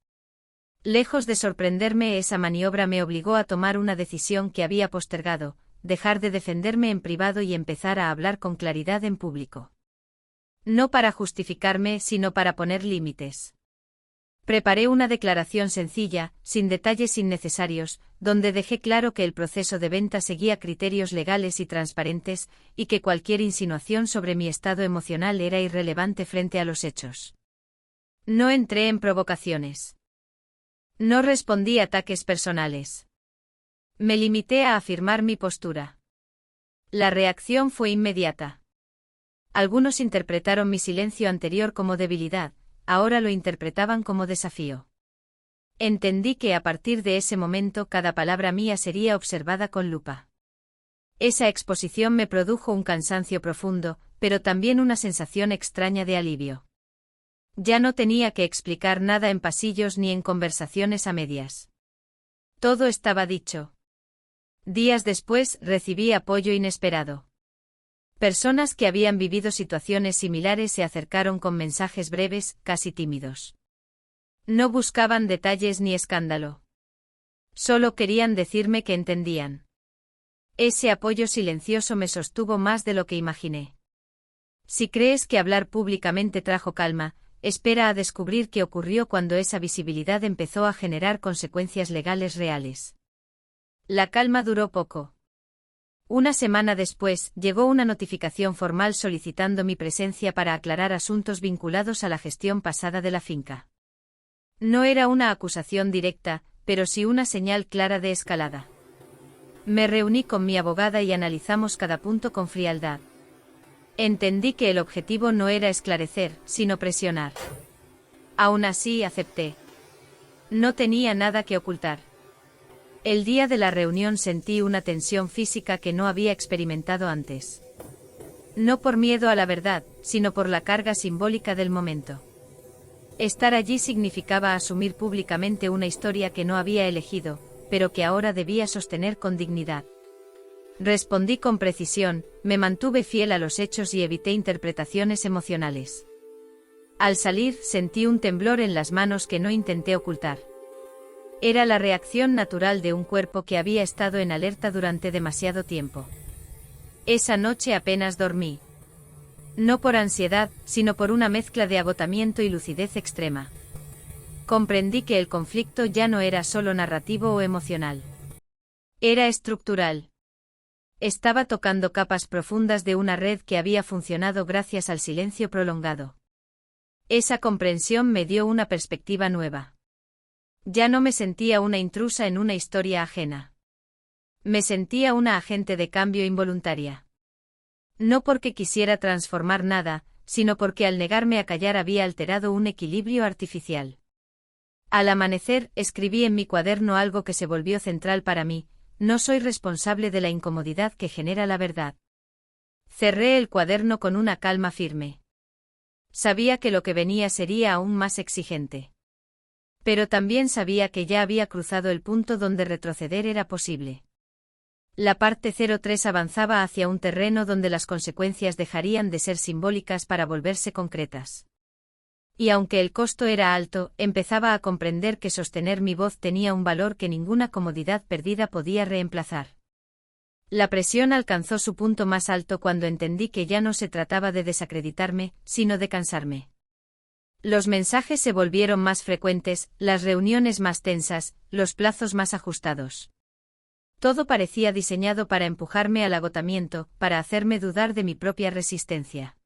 S1: Lejos de sorprenderme, esa maniobra me obligó a tomar una decisión que había postergado: dejar de defenderme en privado y empezar a hablar con claridad en público. No para justificarme, sino para poner límites. Preparé una declaración sencilla, sin detalles innecesarios, donde dejé claro que el proceso de venta seguía criterios legales y transparentes, y que cualquier insinuación sobre mi estado emocional era irrelevante frente a los hechos. No entré en provocaciones. No respondí a ataques personales. Me limité a afirmar mi postura. La reacción fue inmediata. Algunos interpretaron mi silencio anterior como debilidad, ahora lo interpretaban como desafío. Entendí que a partir de ese momento cada palabra mía sería observada con lupa. Esa exposición me produjo un cansancio profundo, pero también una sensación extraña de alivio. Ya no tenía que explicar nada en pasillos ni en conversaciones a medias. Todo estaba dicho. Días después recibí apoyo inesperado. Personas que habían vivido situaciones similares se acercaron con mensajes breves, casi tímidos. No buscaban detalles ni escándalo. Solo querían decirme que entendían. Ese apoyo silencioso me sostuvo más de lo que imaginé. Si crees que hablar públicamente trajo calma, espera a descubrir qué ocurrió cuando esa visibilidad empezó a generar consecuencias legales reales. La calma duró poco. Una semana después, llegó una notificación formal solicitando mi presencia para aclarar asuntos vinculados a la gestión pasada de la finca. No era una acusación directa, pero sí una señal clara de escalada. Me reuní con mi abogada y analizamos cada punto con frialdad. Entendí que el objetivo no era esclarecer, sino presionar. Aún así, acepté. No tenía nada que ocultar. El día de la reunión sentí una tensión física que no había experimentado antes. No por miedo a la verdad, sino por la carga simbólica del momento. Estar allí significaba asumir públicamente una historia que no había elegido, pero que ahora debía sostener con dignidad. Respondí con precisión, me mantuve fiel a los hechos y evité interpretaciones emocionales. Al salir, sentí un temblor en las manos que no intenté ocultar. Era la reacción natural de un cuerpo que había estado en alerta durante demasiado tiempo. Esa noche apenas dormí. No por ansiedad, sino por una mezcla de agotamiento y lucidez extrema. Comprendí que el conflicto ya no era solo narrativo o emocional. Era estructural. Estaba tocando capas profundas de una red que había funcionado gracias al silencio prolongado. Esa comprensión me dio una perspectiva nueva. Ya no me sentía una intrusa en una historia ajena. Me sentía una agente de cambio involuntaria. No porque quisiera transformar nada, sino porque al negarme a callar había alterado un equilibrio artificial. Al amanecer, escribí en mi cuaderno algo que se volvió central para mí: no soy responsable de la incomodidad que genera la verdad. Cerré el cuaderno con una calma firme. Sabía que lo que venía sería aún más exigente. Pero también sabía que ya había cruzado el punto donde retroceder era posible. La parte 03 avanzaba hacia un terreno donde las consecuencias dejarían de ser simbólicas para volverse concretas. Y aunque el costo era alto, empezaba a comprender que sostener mi voz tenía un valor que ninguna comodidad perdida podía reemplazar. La presión alcanzó su punto más alto cuando entendí que ya no se trataba de desacreditarme, sino de cansarme. Los mensajes se volvieron más frecuentes, las reuniones más tensas, los plazos más ajustados. Todo parecía diseñado para empujarme al agotamiento, para hacerme dudar de mi propia resistencia.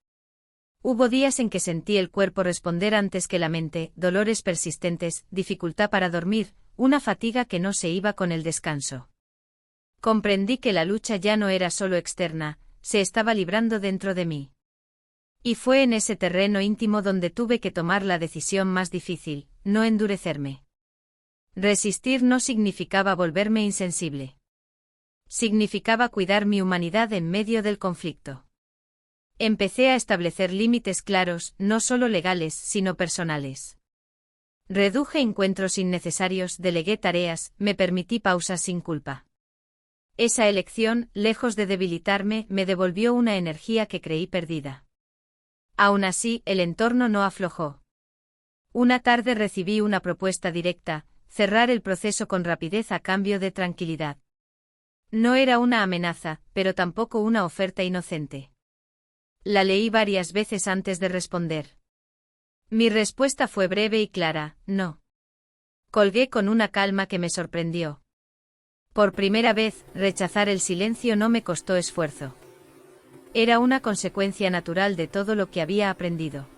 S1: Hubo días en que sentí el cuerpo responder antes que la mente, dolores persistentes, dificultad para dormir, una fatiga que no se iba con el descanso. Comprendí que la lucha ya no era solo externa, se estaba librando dentro de mí. Y fue en ese terreno íntimo donde tuve que tomar la decisión más difícil: no endurecerme. Resistir no significaba volverme insensible. Significaba cuidar mi humanidad en medio del conflicto. Empecé a establecer límites claros, no solo legales, sino personales. Reduje encuentros innecesarios, delegué tareas, me permití pausas sin culpa. Esa elección, lejos de debilitarme, me devolvió una energía que creí perdida. Aún así, el entorno no aflojó. Una tarde recibí una propuesta directa: cerrar el proceso con rapidez a cambio de tranquilidad. No era una amenaza, pero tampoco una oferta inocente. La leí varias veces antes de responder. Mi respuesta fue breve y clara: no. Colgué con una calma que me sorprendió. Por primera vez, rechazar el silencio no me costó esfuerzo. Era una consecuencia natural de todo lo que había aprendido.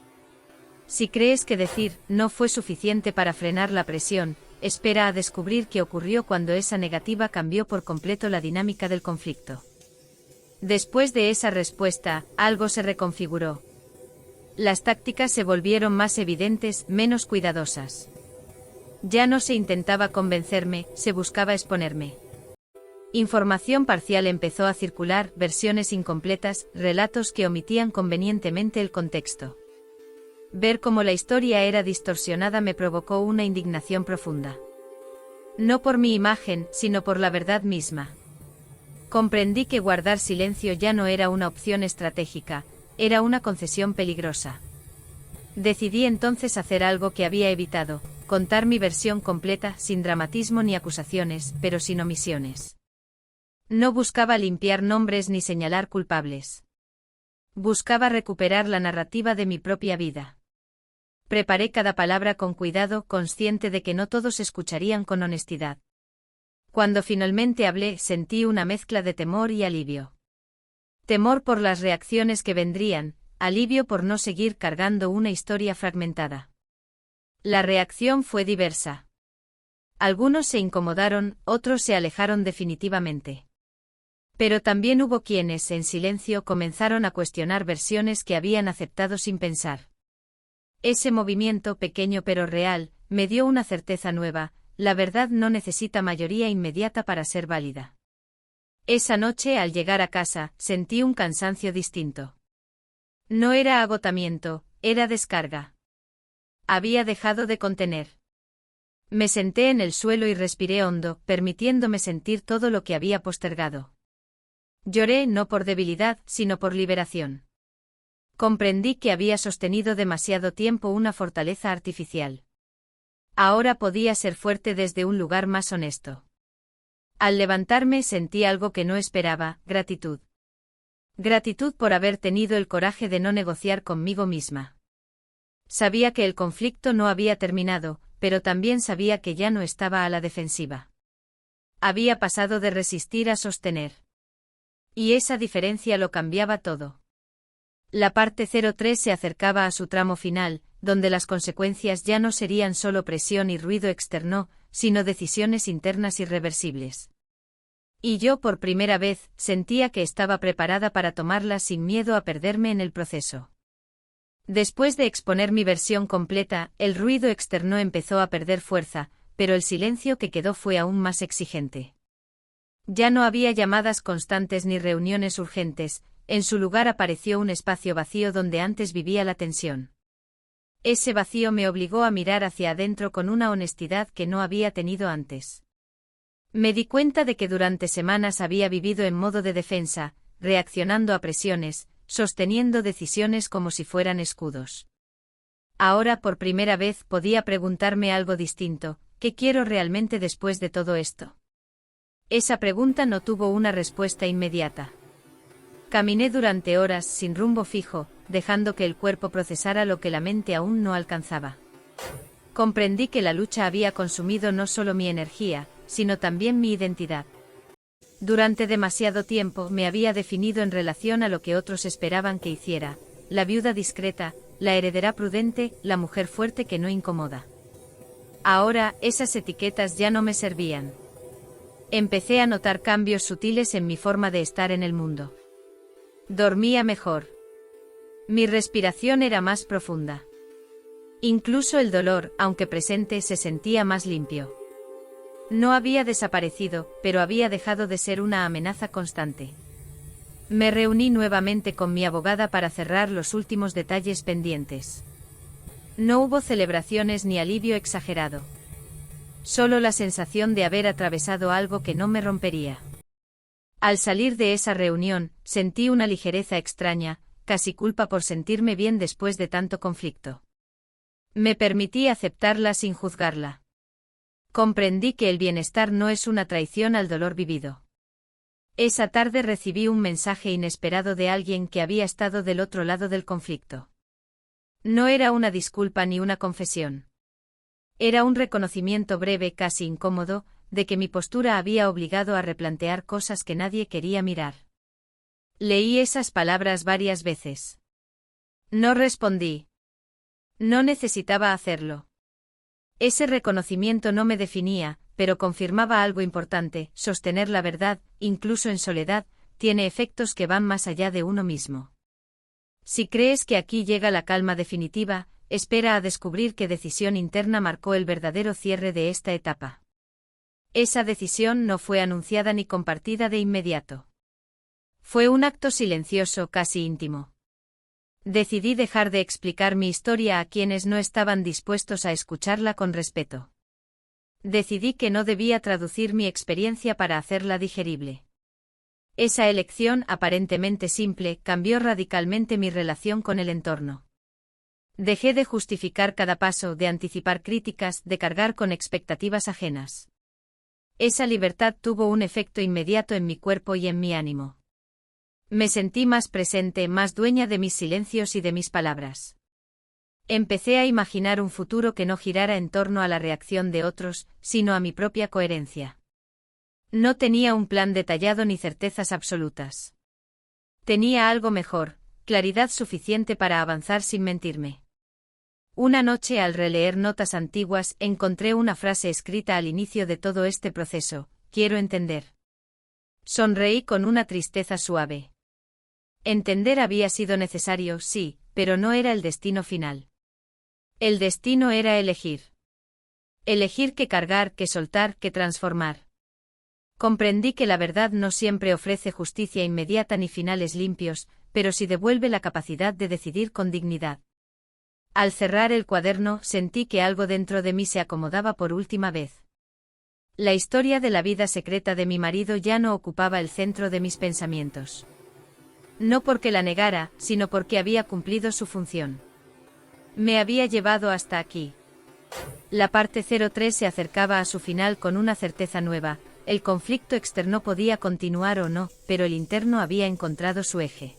S1: Si crees que decir no fue suficiente para frenar la presión, espera a descubrir qué ocurrió cuando esa negativa cambió por completo la dinámica del conflicto. Después de esa respuesta, algo se reconfiguró. Las tácticas se volvieron más evidentes, menos cuidadosas. Ya no se intentaba convencerme, se buscaba exponerme. Información parcial empezó a circular, versiones incompletas, relatos que omitían convenientemente el contexto. Ver cómo la historia era distorsionada me provocó una indignación profunda. No por mi imagen, sino por la verdad misma. Comprendí que guardar silencio ya no era una opción estratégica, era una concesión peligrosa. Decidí entonces hacer algo que había evitado: contar mi versión completa, sin dramatismo ni acusaciones, pero sin omisiones. No buscaba limpiar nombres ni señalar culpables. Buscaba recuperar la narrativa de mi propia vida. Preparé cada palabra con cuidado, consciente de que no todos escucharían con honestidad. Cuando finalmente hablé, sentí una mezcla de temor y alivio. Temor por las reacciones que vendrían, alivio por no seguir cargando una historia fragmentada. La reacción fue diversa. Algunos se incomodaron, otros se alejaron definitivamente. Pero también hubo quienes, en silencio, comenzaron a cuestionar versiones que habían aceptado sin pensar. Ese movimiento, pequeño pero real, me dio una certeza nueva: la verdad no necesita mayoría inmediata para ser válida. Esa noche, al llegar a casa, sentí un cansancio distinto. No era agotamiento, era descarga. Había dejado de contener. Me senté en el suelo y respiré hondo, permitiéndome sentir todo lo que había postergado. Lloré no por debilidad, sino por liberación. Comprendí que había sostenido demasiado tiempo una fortaleza artificial. Ahora podía ser fuerte desde un lugar más honesto. Al levantarme sentí algo que no esperaba: gratitud. Gratitud por haber tenido el coraje de no negociar conmigo misma. Sabía que el conflicto no había terminado, pero también sabía que ya no estaba a la defensiva. Había pasado de resistir a sostener. Y esa diferencia lo cambiaba todo. La parte 03 se acercaba a su tramo final, donde las consecuencias ya no serían solo presión y ruido externo, sino decisiones internas irreversibles. Y yo, por primera vez, sentía que estaba preparada para tomarlas sin miedo a perderme en el proceso. Después de exponer mi versión completa, el ruido externo empezó a perder fuerza, pero el silencio que quedó fue aún más exigente. Ya no había llamadas constantes ni reuniones urgentes, en su lugar apareció un espacio vacío donde antes vivía la tensión. Ese vacío me obligó a mirar hacia adentro con una honestidad que no había tenido antes. Me di cuenta de que durante semanas había vivido en modo de defensa, reaccionando a presiones, sosteniendo decisiones como si fueran escudos. Ahora por primera vez podía preguntarme algo distinto: ¿qué quiero realmente después de todo esto? Esa pregunta no tuvo una respuesta inmediata. Caminé durante horas sin rumbo fijo, dejando que el cuerpo procesara lo que la mente aún no alcanzaba. Comprendí que la lucha había consumido no solo mi energía, sino también mi identidad. Durante demasiado tiempo me había definido en relación a lo que otros esperaban que hiciera: la viuda discreta, la heredera prudente, la mujer fuerte que no incomoda. Ahora, esas etiquetas ya no me servían. Empecé a notar cambios sutiles en mi forma de estar en el mundo. Dormía mejor. Mi respiración era más profunda. Incluso el dolor, aunque presente, se sentía más limpio. No había desaparecido, pero había dejado de ser una amenaza constante. Me reuní nuevamente con mi abogada para cerrar los últimos detalles pendientes. No hubo celebraciones ni alivio exagerado. Solo la sensación de haber atravesado algo que no me rompería. Al salir de esa reunión, sentí una ligereza extraña, casi culpa por sentirme bien después de tanto conflicto. Me permití aceptarla sin juzgarla. Comprendí que el bienestar no es una traición al dolor vivido. Esa tarde recibí un mensaje inesperado de alguien que había estado del otro lado del conflicto. No era una disculpa ni una confesión. Era un reconocimiento breve, casi incómodo, de que mi postura había obligado a replantear cosas que nadie quería mirar. Leí esas palabras varias veces. No respondí. No necesitaba hacerlo. Ese reconocimiento no me definía, pero confirmaba algo importante: sostener la verdad, incluso en soledad, tiene efectos que van más allá de uno mismo. Si crees que aquí llega la calma definitiva, espera a descubrir qué decisión interna marcó el verdadero cierre de esta etapa. Esa decisión no fue anunciada ni compartida de inmediato. Fue un acto silencioso, casi íntimo. Decidí dejar de explicar mi historia a quienes no estaban dispuestos a escucharla con respeto. Decidí que no debía traducir mi experiencia para hacerla digerible. Esa elección, aparentemente simple, cambió radicalmente mi relación con el entorno. Dejé de justificar cada paso, de anticipar críticas, de cargar con expectativas ajenas. Esa libertad tuvo un efecto inmediato en mi cuerpo y en mi ánimo. Me sentí más presente, más dueña de mis silencios y de mis palabras. Empecé a imaginar un futuro que no girara en torno a la reacción de otros, sino a mi propia coherencia. No tenía un plan detallado ni certezas absolutas. Tenía algo mejor, claridad suficiente para avanzar sin mentirme. Una noche, al releer notas antiguas, encontré una frase escrita al inicio de todo este proceso: quiero entender. Sonreí con una tristeza suave. Entender había sido necesario, sí, pero no era el destino final. El destino era elegir. Elegir qué cargar, qué soltar, qué transformar. Comprendí que la verdad no siempre ofrece justicia inmediata ni finales limpios, pero sí devuelve la capacidad de decidir con dignidad. Al cerrar el cuaderno, sentí que algo dentro de mí se acomodaba por última vez. La historia de la vida secreta de mi marido ya no ocupaba el centro de mis pensamientos. No porque la negara, sino porque había cumplido su función. Me había llevado hasta aquí. La parte 03 se acercaba a su final con una certeza nueva: el conflicto externo podía continuar o no, pero el interno había encontrado su eje.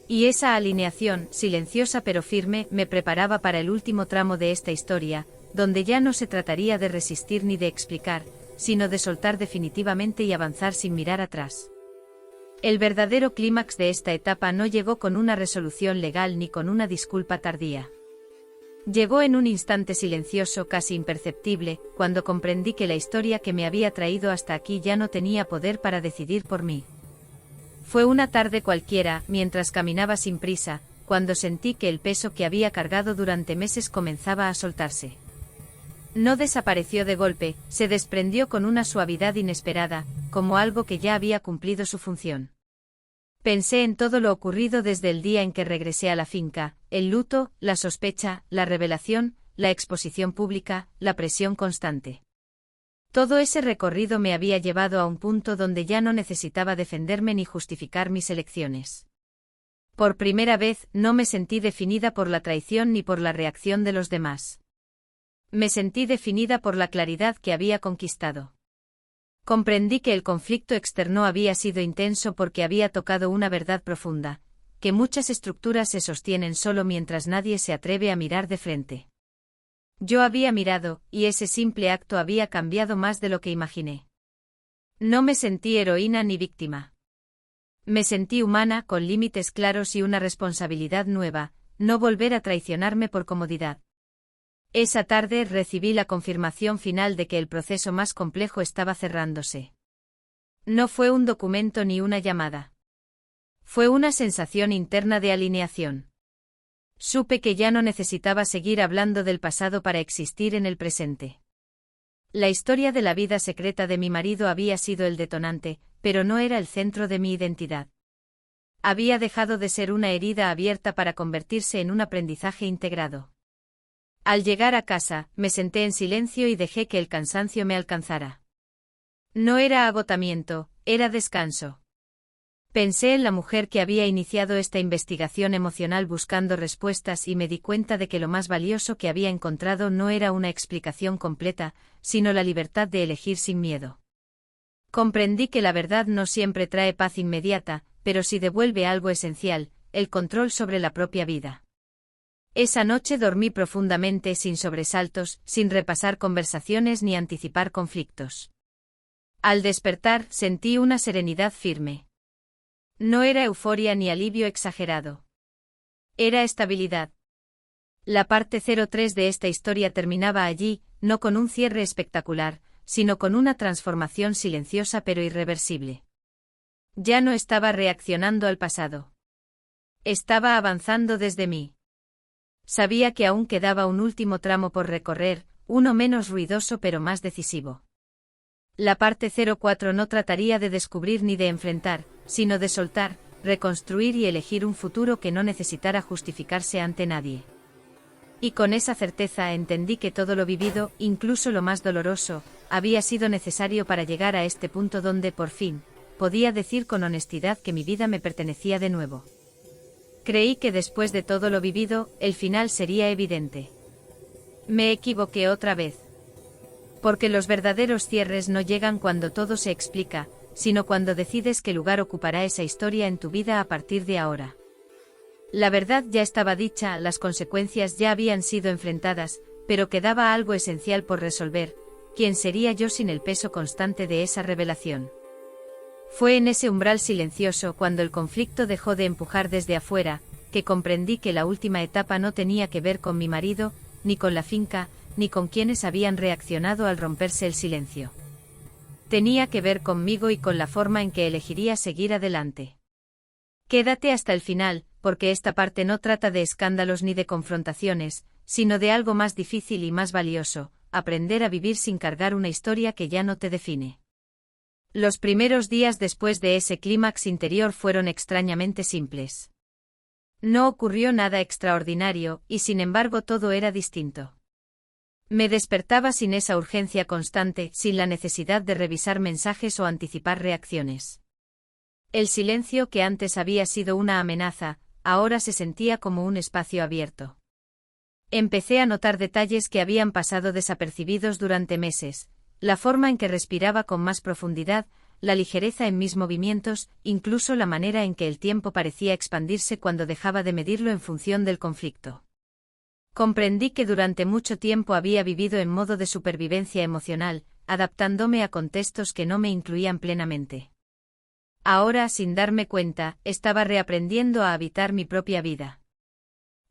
S1: Y esa alineación, silenciosa pero firme, me preparaba para el último tramo de esta historia, donde ya no se trataría de resistir ni de explicar, sino de soltar definitivamente y avanzar sin mirar atrás. El verdadero clímax de esta etapa no llegó con una resolución legal ni con una disculpa tardía. Llegó en un instante silencioso, casi imperceptible, cuando comprendí que la historia que me había traído hasta aquí ya no tenía poder para decidir por mí. Fue una tarde cualquiera, mientras caminaba sin prisa, cuando sentí que el peso que había cargado durante meses comenzaba a soltarse. No desapareció de golpe, se desprendió con una suavidad inesperada, como algo que ya había cumplido su función. Pensé en todo lo ocurrido desde el día en que regresé a la finca: el luto, la sospecha, la revelación, la exposición pública, la presión constante. Todo ese recorrido me había llevado a un punto donde ya no necesitaba defenderme ni justificar mis elecciones. Por primera vez, no me sentí definida por la traición ni por la reacción de los demás. Me sentí definida por la claridad que había conquistado. Comprendí que el conflicto externo había sido intenso porque había tocado una verdad profunda: que muchas estructuras se sostienen solo mientras nadie se atreve a mirar de frente. Yo había mirado, y ese simple acto había cambiado más de lo que imaginé. No me sentí heroína ni víctima. Me sentí humana, con límites claros y una responsabilidad nueva: no volver a traicionarme por comodidad. Esa tarde recibí la confirmación final de que el proceso más complejo estaba cerrándose. No fue un documento ni una llamada. Fue una sensación interna de alineación. Supe que ya no necesitaba seguir hablando del pasado para existir en el presente. La historia de la vida secreta de mi marido había sido el detonante, pero no era el centro de mi identidad. Había dejado de ser una herida abierta para convertirse en un aprendizaje integrado. Al llegar a casa, me senté en silencio y dejé que el cansancio me alcanzara. No era agotamiento, era descanso. Pensé en la mujer que había iniciado esta investigación emocional buscando respuestas y me di cuenta de que lo más valioso que había encontrado no era una explicación completa, sino la libertad de elegir sin miedo. Comprendí que la verdad no siempre trae paz inmediata, pero sí devuelve algo esencial: el control sobre la propia vida. Esa noche dormí profundamente, sin sobresaltos, sin repasar conversaciones ni anticipar conflictos. Al despertar, sentí una serenidad firme. No era euforia ni alivio exagerado. Era estabilidad. La parte 03 de esta historia terminaba allí, no con un cierre espectacular, sino con una transformación silenciosa pero irreversible. Ya no estaba reaccionando al pasado. Estaba avanzando desde mí. Sabía que aún quedaba un último tramo por recorrer, uno menos ruidoso pero más decisivo. La parte 04 no trataría de descubrir ni de enfrentar, sino de soltar, reconstruir y elegir un futuro que no necesitara justificarse ante nadie. Y con esa certeza entendí que todo lo vivido, incluso lo más doloroso, había sido necesario para llegar a este punto donde, por fin, podía decir con honestidad que mi vida me pertenecía de nuevo. Creí que después de todo lo vivido, el final sería evidente. Me equivoqué otra vez. Porque los verdaderos cierres no llegan cuando todo se explica, sino cuando decides qué lugar ocupará esa historia en tu vida a partir de ahora. La verdad ya estaba dicha, las consecuencias ya habían sido enfrentadas, pero quedaba algo esencial por resolver: ¿quién sería yo sin el peso constante de esa revelación? Fue en ese umbral silencioso, cuando el conflicto dejó de empujar desde afuera, que comprendí que la última etapa no tenía que ver con mi marido, ni con la finca, ni con quienes habían reaccionado al romperse el silencio. Tenía que ver conmigo y con la forma en que elegiría seguir adelante. Quédate hasta el final, porque esta parte no trata de escándalos ni de confrontaciones, sino de algo más difícil y más valioso: aprender a vivir sin cargar una historia que ya no te define. Los primeros días después de ese clímax interior fueron extrañamente simples. No ocurrió nada extraordinario, y sin embargo todo era distinto. Me despertaba sin esa urgencia constante, sin la necesidad de revisar mensajes o anticipar reacciones. El silencio que antes había sido una amenaza, ahora se sentía como un espacio abierto. Empecé a notar detalles que habían pasado desapercibidos durante meses: la forma en que respiraba con más profundidad, la ligereza en mis movimientos, incluso la manera en que el tiempo parecía expandirse cuando dejaba de medirlo en función del conflicto. Comprendí que durante mucho tiempo había vivido en modo de supervivencia emocional, adaptándome a contextos que no me incluían plenamente. Ahora, sin darme cuenta, estaba reaprendiendo a habitar mi propia vida.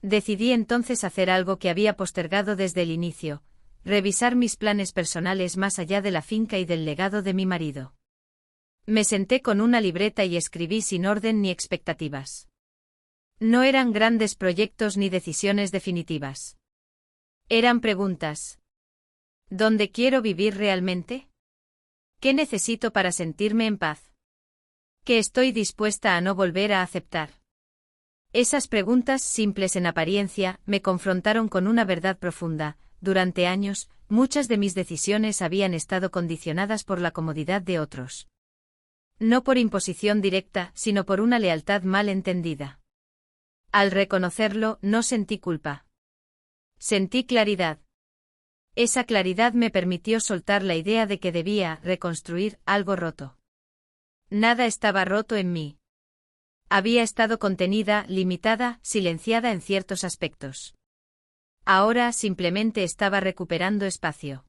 S1: Decidí entonces hacer algo que había postergado desde el inicio: revisar mis planes personales más allá de la finca y del legado de mi marido. Me senté con una libreta y escribí sin orden ni expectativas. No eran grandes proyectos ni decisiones definitivas. Eran preguntas. ¿Dónde quiero vivir realmente? ¿Qué necesito para sentirme en paz? ¿Qué estoy dispuesta a no volver a aceptar? Esas preguntas, simples en apariencia, me confrontaron con una verdad profunda: durante años, muchas de mis decisiones habían estado condicionadas por la comodidad de otros. No por imposición directa, sino por una lealtad mal entendida. Al reconocerlo, no sentí culpa. Sentí claridad. Esa claridad me permitió soltar la idea de que debía reconstruir algo roto. Nada estaba roto en mí. Había estado contenida, limitada, silenciada en ciertos aspectos. Ahora simplemente estaba recuperando espacio.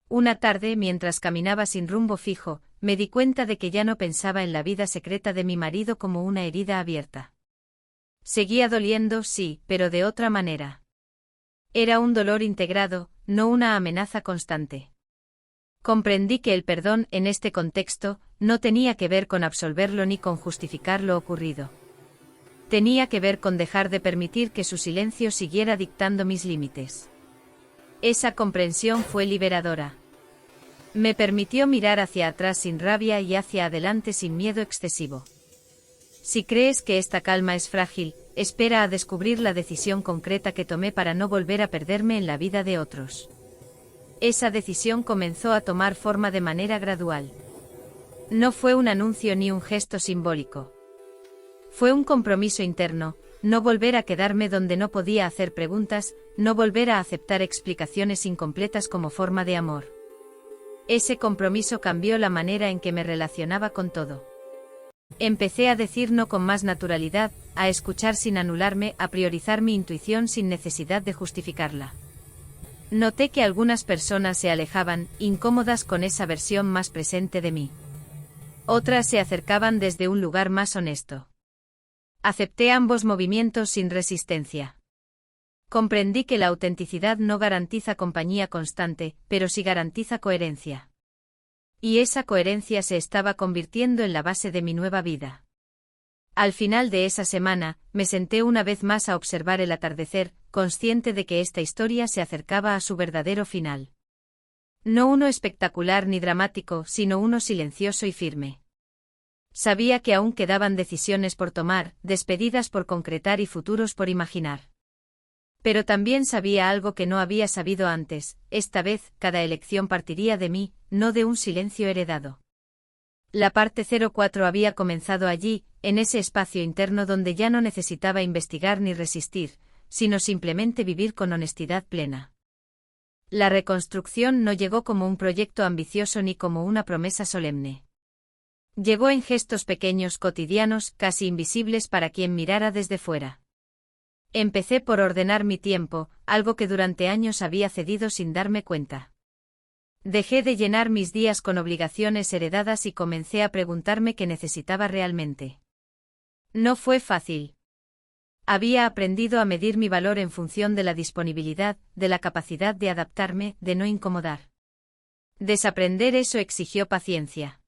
S1: Una tarde, mientras caminaba sin rumbo fijo, me di cuenta de que ya no pensaba en la vida secreta de mi marido como una herida abierta. Seguía doliendo, sí, pero de otra manera. Era un dolor integrado, no una amenaza constante. Comprendí que el perdón, en este contexto, no tenía que ver con absolverlo ni con justificar lo ocurrido. Tenía que ver con dejar de permitir que su silencio siguiera dictando mis límites. Esa comprensión fue liberadora. Me permitió mirar hacia atrás sin rabia y hacia adelante sin miedo excesivo. Si crees que esta calma es frágil, espera a descubrir la decisión concreta que tomé para no volver a perderme en la vida de otros. Esa decisión comenzó a tomar forma de manera gradual. No fue un anuncio ni un gesto simbólico. Fue un compromiso interno: no volver a quedarme donde no podía hacer preguntas, no volver a aceptar explicaciones incompletas como forma de amor. Ese compromiso cambió la manera en que me relacionaba con todo. Empecé a decir no con más naturalidad, a escuchar sin anularme, a priorizar mi intuición sin necesidad de justificarla. Noté que algunas personas se alejaban, incómodas con esa versión más presente de mí. Otras se acercaban desde un lugar más honesto. Acepté ambos movimientos sin resistencia. Comprendí que la autenticidad no garantiza compañía constante, pero sí garantiza coherencia. Y esa coherencia se estaba convirtiendo en la base de mi nueva vida. Al final de esa semana, me senté una vez más a observar el atardecer, consciente de que esta historia se acercaba a su verdadero final. No uno espectacular ni dramático, sino uno silencioso y firme. Sabía que aún quedaban decisiones por tomar, despedidas por concretar y futuros por imaginar. Pero también sabía algo que no había sabido antes: esta vez, cada elección partiría de mí, no de un silencio heredado. La parte 04 había comenzado allí, en ese espacio interno donde ya no necesitaba investigar ni resistir, sino simplemente vivir con honestidad plena. La reconstrucción no llegó como un proyecto ambicioso ni como una promesa solemne. Llegó en gestos pequeños cotidianos, casi invisibles para quien mirara desde fuera. Empecé por ordenar mi tiempo, algo que durante años había cedido sin darme cuenta. Dejé de llenar mis días con obligaciones heredadas y comencé a preguntarme qué necesitaba realmente. No fue fácil. Había aprendido a medir mi valor en función de la disponibilidad, de la capacidad de adaptarme, de no incomodar. Desaprender eso exigió paciencia.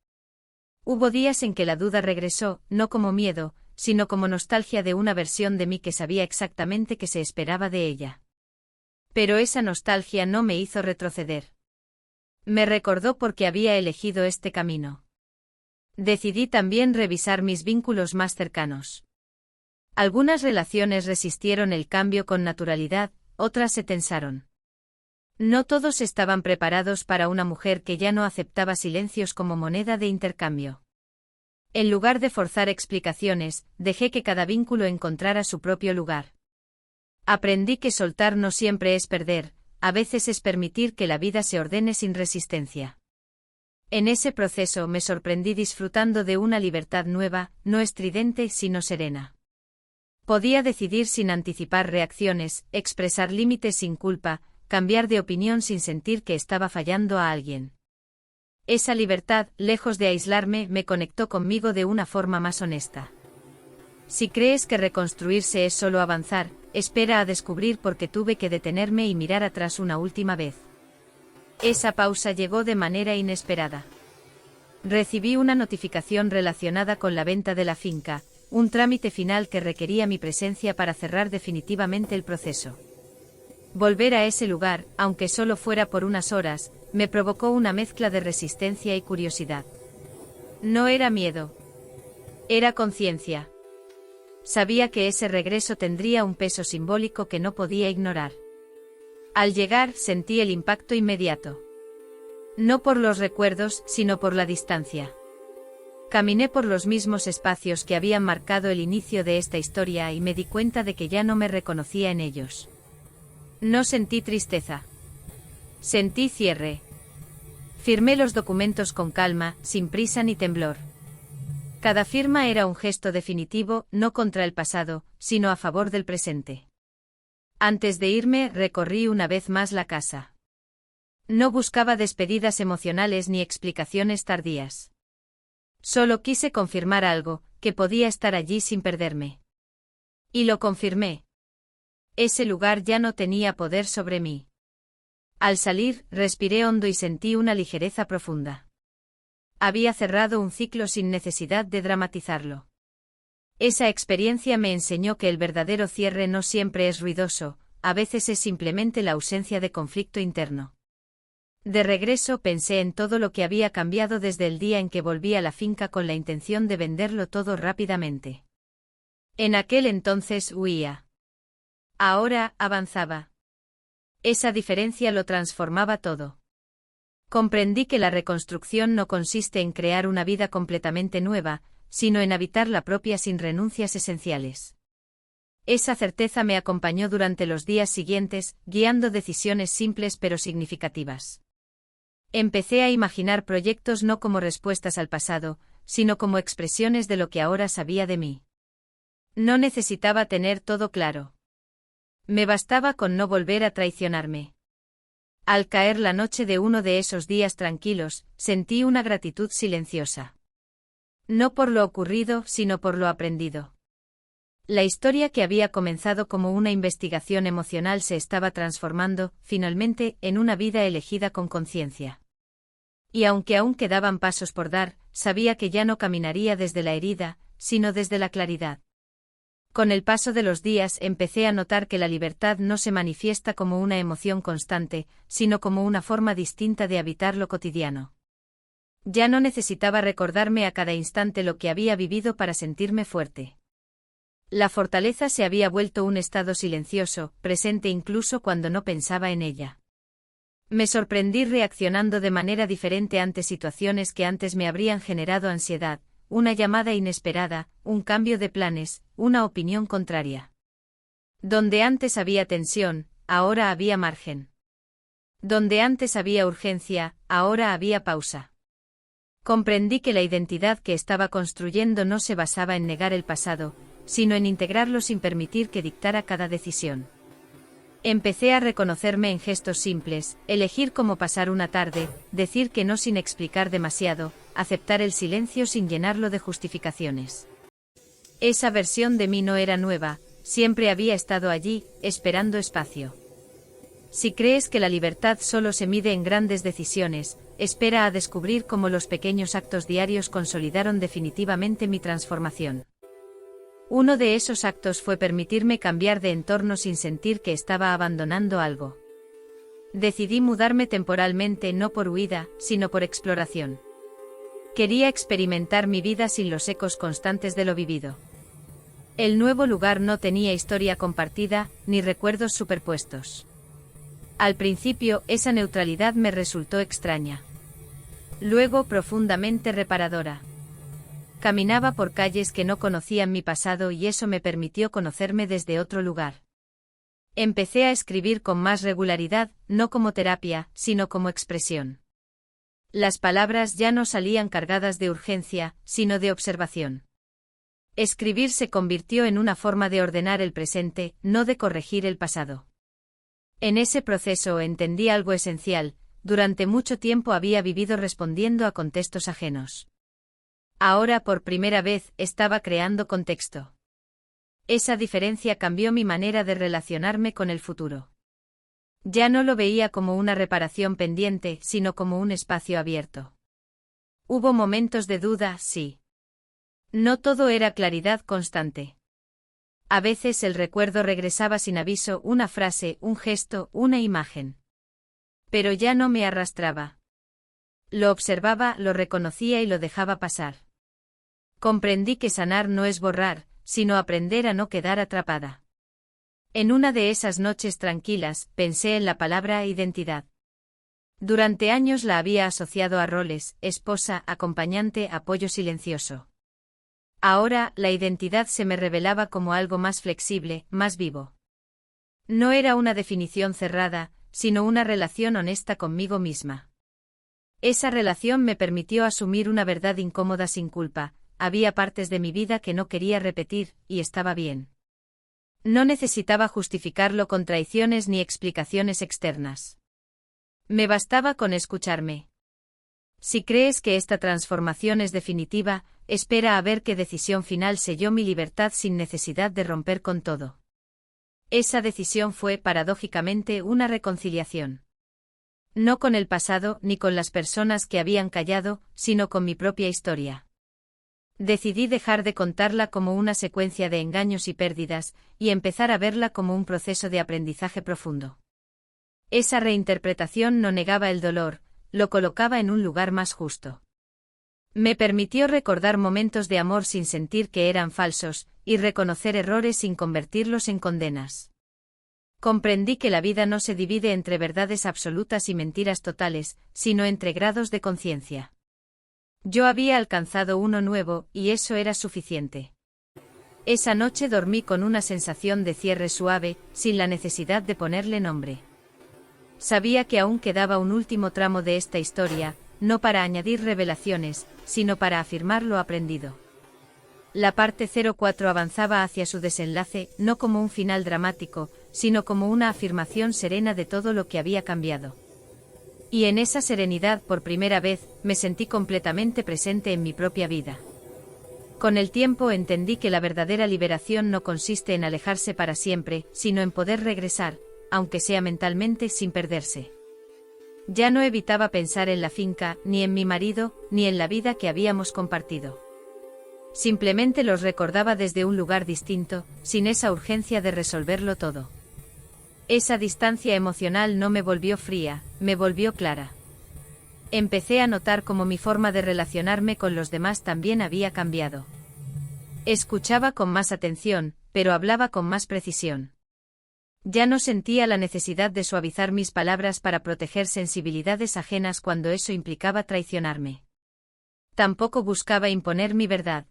S1: Hubo días en que la duda regresó, no como miedo, sino como nostalgia de una versión de mí que sabía exactamente qué se esperaba de ella. Pero esa nostalgia no me hizo retroceder. Me recordó por qué había elegido este camino. Decidí también revisar mis vínculos más cercanos. Algunas relaciones resistieron el cambio con naturalidad, otras se tensaron. No todos estaban preparados para una mujer que ya no aceptaba silencios como moneda de intercambio. En lugar de forzar explicaciones, dejé que cada vínculo encontrara su propio lugar. Aprendí que soltar no siempre es perder, a veces es permitir que la vida se ordene sin resistencia. En ese proceso me sorprendí disfrutando de una libertad nueva, no estridente sino serena. Podía decidir sin anticipar reacciones, expresar límites sin culpa, cambiar de opinión sin sentir que estaba fallando a alguien. Esa libertad, lejos de aislarme, me conectó conmigo de una forma más honesta. Si crees que reconstruirse es solo avanzar, espera a descubrir por qué tuve que detenerme y mirar atrás una última vez. Esa pausa llegó de manera inesperada. Recibí una notificación relacionada con la venta de la finca, un trámite final que requería mi presencia para cerrar definitivamente el proceso. Volver a ese lugar, aunque solo fuera por unas horas, me provocó una mezcla de resistencia y curiosidad. No era miedo. Era conciencia. Sabía que ese regreso tendría un peso simbólico que no podía ignorar. Al llegar, sentí el impacto inmediato. No por los recuerdos, sino por la distancia. Caminé por los mismos espacios que habían marcado el inicio de esta historia y me di cuenta de que ya no me reconocía en ellos. No sentí tristeza. Sentí cierre. Firmé los documentos con calma, sin prisa ni temblor. Cada firma era un gesto definitivo, no contra el pasado, sino a favor del presente. Antes de irme, recorrí una vez más la casa. No buscaba despedidas emocionales ni explicaciones tardías. Solo quise confirmar algo, que podía estar allí sin perderme. Y lo confirmé. Ese lugar ya no tenía poder sobre mí. Al salir, respiré hondo y sentí una ligereza profunda. Había cerrado un ciclo sin necesidad de dramatizarlo. Esa experiencia me enseñó que el verdadero cierre no siempre es ruidoso, a veces es simplemente la ausencia de conflicto interno. De regreso pensé en todo lo que había cambiado desde el día en que volví a la finca con la intención de venderlo todo rápidamente. En aquel entonces huía. Ahora avanzaba. Esa diferencia lo transformaba todo. Comprendí que la reconstrucción no consiste en crear una vida completamente nueva, sino en habitar la propia sin renuncias esenciales. Esa certeza me acompañó durante los días siguientes, guiando decisiones simples pero significativas. Empecé a imaginar proyectos no como respuestas al pasado, sino como expresiones de lo que ahora sabía de mí. No necesitaba tener todo claro. Me bastaba con no volver a traicionarme. Al caer la noche de uno de esos días tranquilos, sentí una gratitud silenciosa. No por lo ocurrido, sino por lo aprendido. La historia que había comenzado como una investigación emocional se estaba transformando, finalmente, en una vida elegida con conciencia. Y aunque aún quedaban pasos por dar, sabía que ya no caminaría desde la herida, sino desde la claridad. Con el paso de los días empecé a notar que la libertad no se manifiesta como una emoción constante, sino como una forma distinta de habitar lo cotidiano. Ya no necesitaba recordarme a cada instante lo que había vivido para sentirme fuerte. La fortaleza se había vuelto un estado silencioso, presente incluso cuando no pensaba en ella. Me sorprendí reaccionando de manera diferente ante situaciones que antes me habrían generado ansiedad. Una llamada inesperada, un cambio de planes, una opinión contraria. Donde antes había tensión, ahora había margen. Donde antes había urgencia, ahora había pausa. Comprendí que la identidad que estaba construyendo no se basaba en negar el pasado, sino en integrarlo sin permitir que dictara cada decisión. Empecé a reconocerme en gestos simples, elegir cómo pasar una tarde, decir que no sin explicar demasiado, aceptar el silencio sin llenarlo de justificaciones. Esa versión de mí no era nueva, siempre había estado allí, esperando espacio. Si crees que la libertad solo se mide en grandes decisiones, espera a descubrir cómo los pequeños actos diarios consolidaron definitivamente mi transformación. Uno de esos actos fue permitirme cambiar de entorno sin sentir que estaba abandonando algo. Decidí mudarme temporalmente no por huida, sino por exploración. Quería experimentar mi vida sin los ecos constantes de lo vivido. El nuevo lugar no tenía historia compartida, ni recuerdos superpuestos. Al principio, esa neutralidad me resultó extraña. Luego, profundamente reparadora. Caminaba por calles que no conocían mi pasado y eso me permitió conocerme desde otro lugar. Empecé a escribir con más regularidad, no como terapia, sino como expresión. Las palabras ya no salían cargadas de urgencia, sino de observación. Escribir se convirtió en una forma de ordenar el presente, no de corregir el pasado. En ese proceso entendí algo esencial: durante mucho tiempo había vivido respondiendo a contextos ajenos. Ahora por primera vez estaba creando contexto. Esa diferencia cambió mi manera de relacionarme con el futuro. Ya no lo veía como una reparación pendiente, sino como un espacio abierto. Hubo momentos de duda, sí. No todo era claridad constante. A veces el recuerdo regresaba sin aviso, una frase, un gesto, una imagen. Pero ya no me arrastraba. Lo observaba, lo reconocía y lo dejaba pasar. Comprendí que sanar no es borrar, sino aprender a no quedar atrapada. En una de esas noches tranquilas, pensé en la palabra identidad. Durante años la había asociado a roles: esposa, acompañante, apoyo silencioso. Ahora, la identidad se me revelaba como algo más flexible, más vivo. No era una definición cerrada, sino una relación honesta conmigo misma. Esa relación me permitió asumir una verdad incómoda sin culpa: había partes de mi vida que no quería repetir, y estaba bien. No necesitaba justificarlo con traiciones ni explicaciones externas. Me bastaba con escucharme. Si crees que esta transformación es definitiva, espera a ver qué decisión final selló mi libertad sin necesidad de romper con todo. Esa decisión fue, paradójicamente, una reconciliación. No con el pasado ni con las personas que habían callado, sino con mi propia historia. Decidí dejar de contarla como una secuencia de engaños y pérdidas, y empezar a verla como un proceso de aprendizaje profundo. Esa reinterpretación no negaba el dolor, lo colocaba en un lugar más justo. Me permitió recordar momentos de amor sin sentir que eran falsos, y reconocer errores sin convertirlos en condenas. Comprendí que la vida no se divide entre verdades absolutas y mentiras totales, sino entre grados de conciencia. Yo había alcanzado uno nuevo, y eso era suficiente. Esa noche dormí con una sensación de cierre suave, sin la necesidad de ponerle nombre. Sabía que aún quedaba un último tramo de esta historia, no para añadir revelaciones, sino para afirmar lo aprendido. La parte 04 avanzaba hacia su desenlace, no como un final dramático, sino como una afirmación serena de todo lo que había cambiado. Y en esa serenidad, por primera vez, me sentí completamente presente en mi propia vida. Con el tiempo entendí que la verdadera liberación no consiste en alejarse para siempre, sino en poder regresar, aunque sea mentalmente, sin perderse. Ya no evitaba pensar en la finca, ni en mi marido, ni en la vida que habíamos compartido. Simplemente los recordaba desde un lugar distinto, sin esa urgencia de resolverlo todo. Esa distancia emocional no me volvió fría, me volvió clara. Empecé a notar cómo mi forma de relacionarme con los demás también había cambiado. Escuchaba con más atención, pero hablaba con más precisión. Ya no sentía la necesidad de suavizar mis palabras para proteger sensibilidades ajenas cuando eso implicaba traicionarme. Tampoco buscaba imponer mi verdad.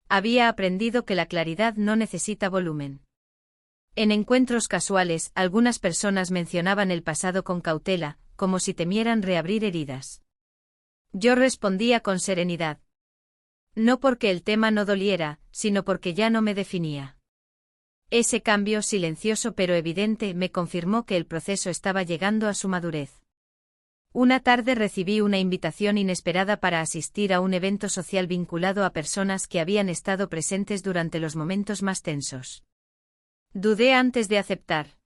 S1: Había aprendido que la claridad no necesita volumen. En encuentros casuales, algunas personas mencionaban el pasado con cautela, como si temieran reabrir heridas. Yo respondía con serenidad. No porque el tema no doliera, sino porque ya no me definía. Ese cambio silencioso pero evidente me confirmó que el proceso estaba llegando a su madurez. Una tarde recibí una invitación inesperada para asistir a un evento social vinculado a personas que habían estado presentes durante los momentos más tensos. Dudé antes de aceptar.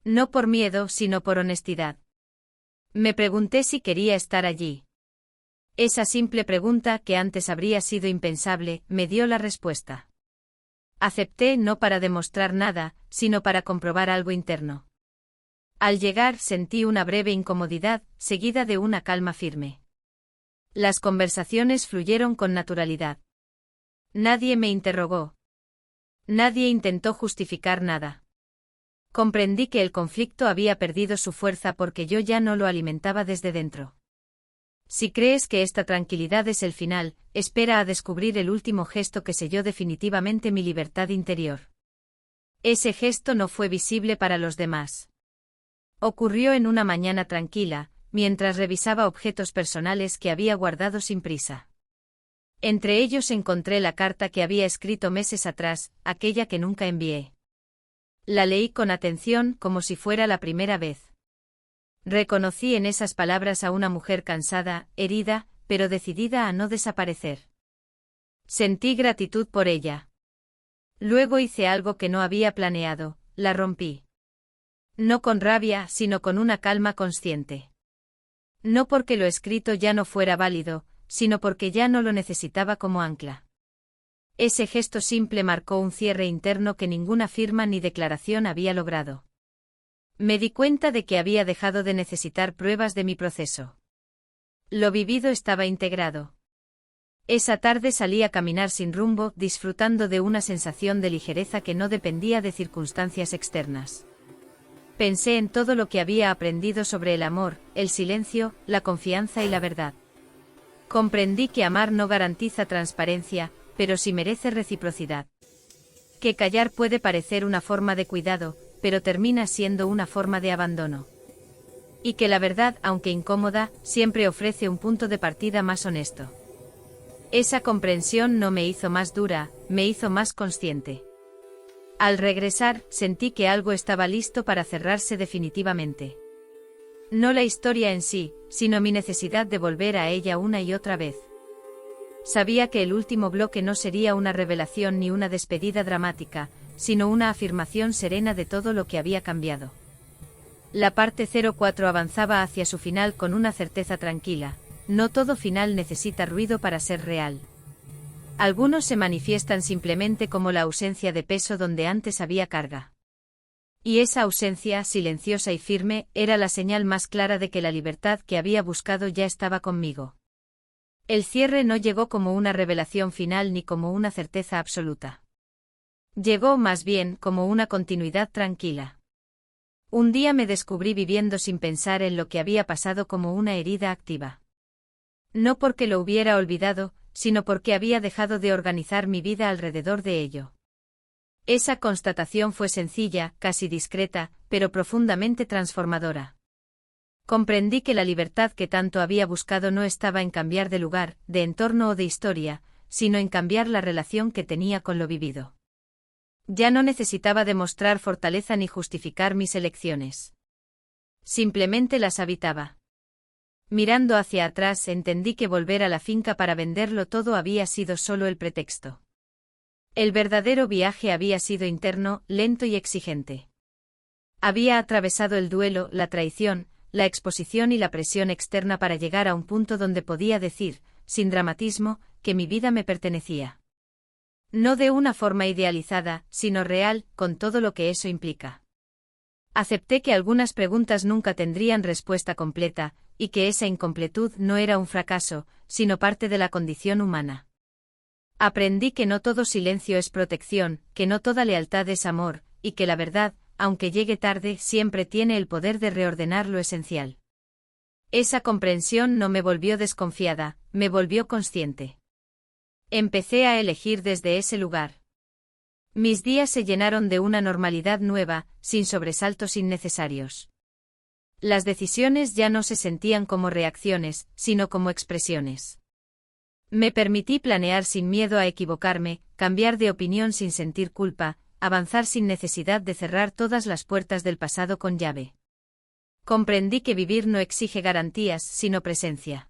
S1: No por miedo, sino por honestidad. Me pregunté si quería estar allí. Esa simple pregunta, que antes habría sido impensable, me dio la respuesta. Acepté no para demostrar nada, sino para comprobar algo interno. Al llegar sentí una breve incomodidad, seguida de una calma firme. Las conversaciones fluyeron con naturalidad. Nadie me interrogó. Nadie intentó justificar nada. Comprendí que el conflicto había perdido su fuerza porque yo ya no lo alimentaba desde dentro. Si crees que esta tranquilidad es el final, espera a descubrir el último gesto que selló definitivamente mi libertad interior. Ese gesto no fue visible para los demás. Ocurrió en una mañana tranquila, mientras revisaba objetos personales que había guardado sin prisa. Entre ellos encontré la carta que había escrito meses atrás, aquella que nunca envié. La leí con atención, como si fuera la primera vez. Reconocí en esas palabras a una mujer cansada, herida, pero decidida a no desaparecer. Sentí gratitud por ella. Luego hice algo que no había planeado, la rompí. No con rabia, sino con una calma consciente. No porque lo escrito ya no fuera válido, sino porque ya no lo necesitaba como ancla. Ese gesto simple marcó un cierre interno que ninguna firma ni declaración había logrado. Me di cuenta de que había dejado de necesitar pruebas de mi proceso. Lo vivido estaba integrado. Esa tarde salí a caminar sin rumbo, disfrutando de una sensación de ligereza que no dependía de circunstancias externas. Pensé en todo lo que había aprendido sobre el amor, el silencio, la confianza y la verdad. Comprendí que amar no garantiza transparencia, pero sí merece reciprocidad. Que callar puede parecer una forma de cuidado, pero termina siendo una forma de abandono. Y que la verdad, aunque incómoda, siempre ofrece un punto de partida más honesto. Esa comprensión no me hizo más dura, me hizo más consciente. Al regresar, sentí que algo estaba listo para cerrarse definitivamente. No la historia en sí, sino mi necesidad de volver a ella una y otra vez. Sabía que el último bloque no sería una revelación ni una despedida dramática, sino una afirmación serena de todo lo que había cambiado. La parte 04 avanzaba hacia su final con una certeza tranquila: no todo final necesita ruido para ser real. Algunos se manifiestan simplemente como la ausencia de peso donde antes había carga. Y esa ausencia, silenciosa y firme, era la señal más clara de que la libertad que había buscado ya estaba conmigo. El cierre no llegó como una revelación final ni como una certeza absoluta. Llegó más bien como una continuidad tranquila. Un día me descubrí viviendo sin pensar en lo que había pasado, como una herida activa. No porque lo hubiera olvidado, sino porque había dejado de organizar mi vida alrededor de ello. Esa constatación fue sencilla, casi discreta, pero profundamente transformadora. Comprendí que la libertad que tanto había buscado no estaba en cambiar de lugar, de entorno o de historia, sino en cambiar la relación que tenía con lo vivido. Ya no necesitaba demostrar fortaleza ni justificar mis elecciones. Simplemente las habitaba. Mirando hacia atrás, entendí que volver a la finca para venderlo todo había sido solo el pretexto. El verdadero viaje había sido interno, lento y exigente. Había atravesado el duelo, la traición, la exposición y la presión externa para llegar a un punto donde podía decir, sin dramatismo, que mi vida me pertenecía. No de una forma idealizada, sino real, con todo lo que eso implica. Acepté que algunas preguntas nunca tendrían respuesta completa, y que esa incompletud no era un fracaso, sino parte de la condición humana. Aprendí que no todo silencio es protección, que no toda lealtad es amor, y que la verdad, aunque llegue tarde, siempre tiene el poder de reordenar lo esencial. Esa comprensión no me volvió desconfiada, me volvió consciente. Empecé a elegir desde ese lugar. Mis días se llenaron de una normalidad nueva, sin sobresaltos innecesarios. Las decisiones ya no se sentían como reacciones, sino como expresiones. Me permití planear sin miedo a equivocarme, cambiar de opinión sin sentir culpa, avanzar sin necesidad de cerrar todas las puertas del pasado con llave. Comprendí que vivir no exige garantías, sino presencia.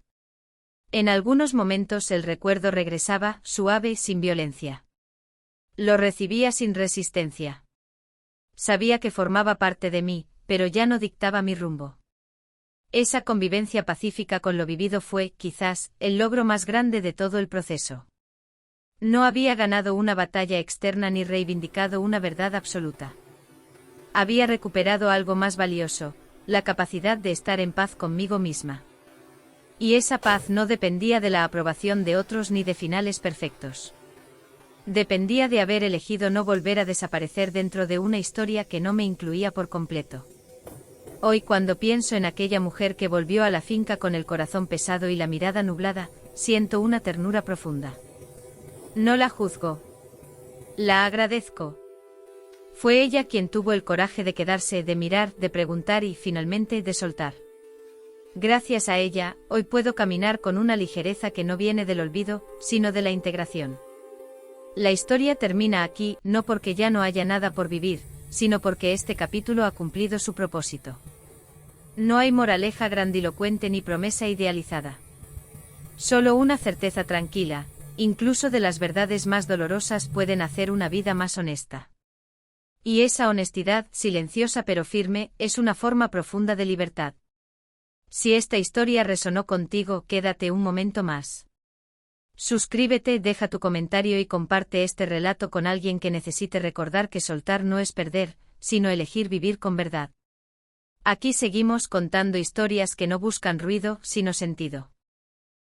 S1: En algunos momentos el recuerdo regresaba, suave, sin violencia. Lo recibía sin resistencia. Sabía que formaba parte de mí, pero ya no dictaba mi rumbo. Esa convivencia pacífica con lo vivido fue, quizás, el logro más grande de todo el proceso. No había ganado una batalla externa ni reivindicado una verdad absoluta. Había recuperado algo más valioso, la capacidad de estar en paz conmigo misma. Y esa paz no dependía de la aprobación de otros ni de finales perfectos. Dependía de haber elegido no volver a desaparecer dentro de una historia que no me incluía por completo. Hoy, cuando pienso en aquella mujer que volvió a la finca con el corazón pesado y la mirada nublada, siento una ternura profunda. No la juzgo. La agradezco. Fue ella quien tuvo el coraje de quedarse, de mirar, de preguntar y, finalmente, de soltar. Gracias a ella, hoy puedo caminar con una ligereza que no viene del olvido, sino de la integración. La historia termina aquí, no porque ya no haya nada por vivir, sino porque este capítulo ha cumplido su propósito. No hay moraleja grandilocuente ni promesa idealizada. Solo una certeza tranquila, incluso de las verdades más dolorosas pueden hacer una vida más honesta. Y esa honestidad, silenciosa pero firme, es una forma profunda de libertad. Si esta historia resonó contigo, quédate un momento más. Suscríbete, deja tu comentario y comparte este relato con alguien que necesite recordar que soltar no es perder, sino elegir vivir con verdad. Aquí seguimos contando historias que no buscan ruido, sino sentido.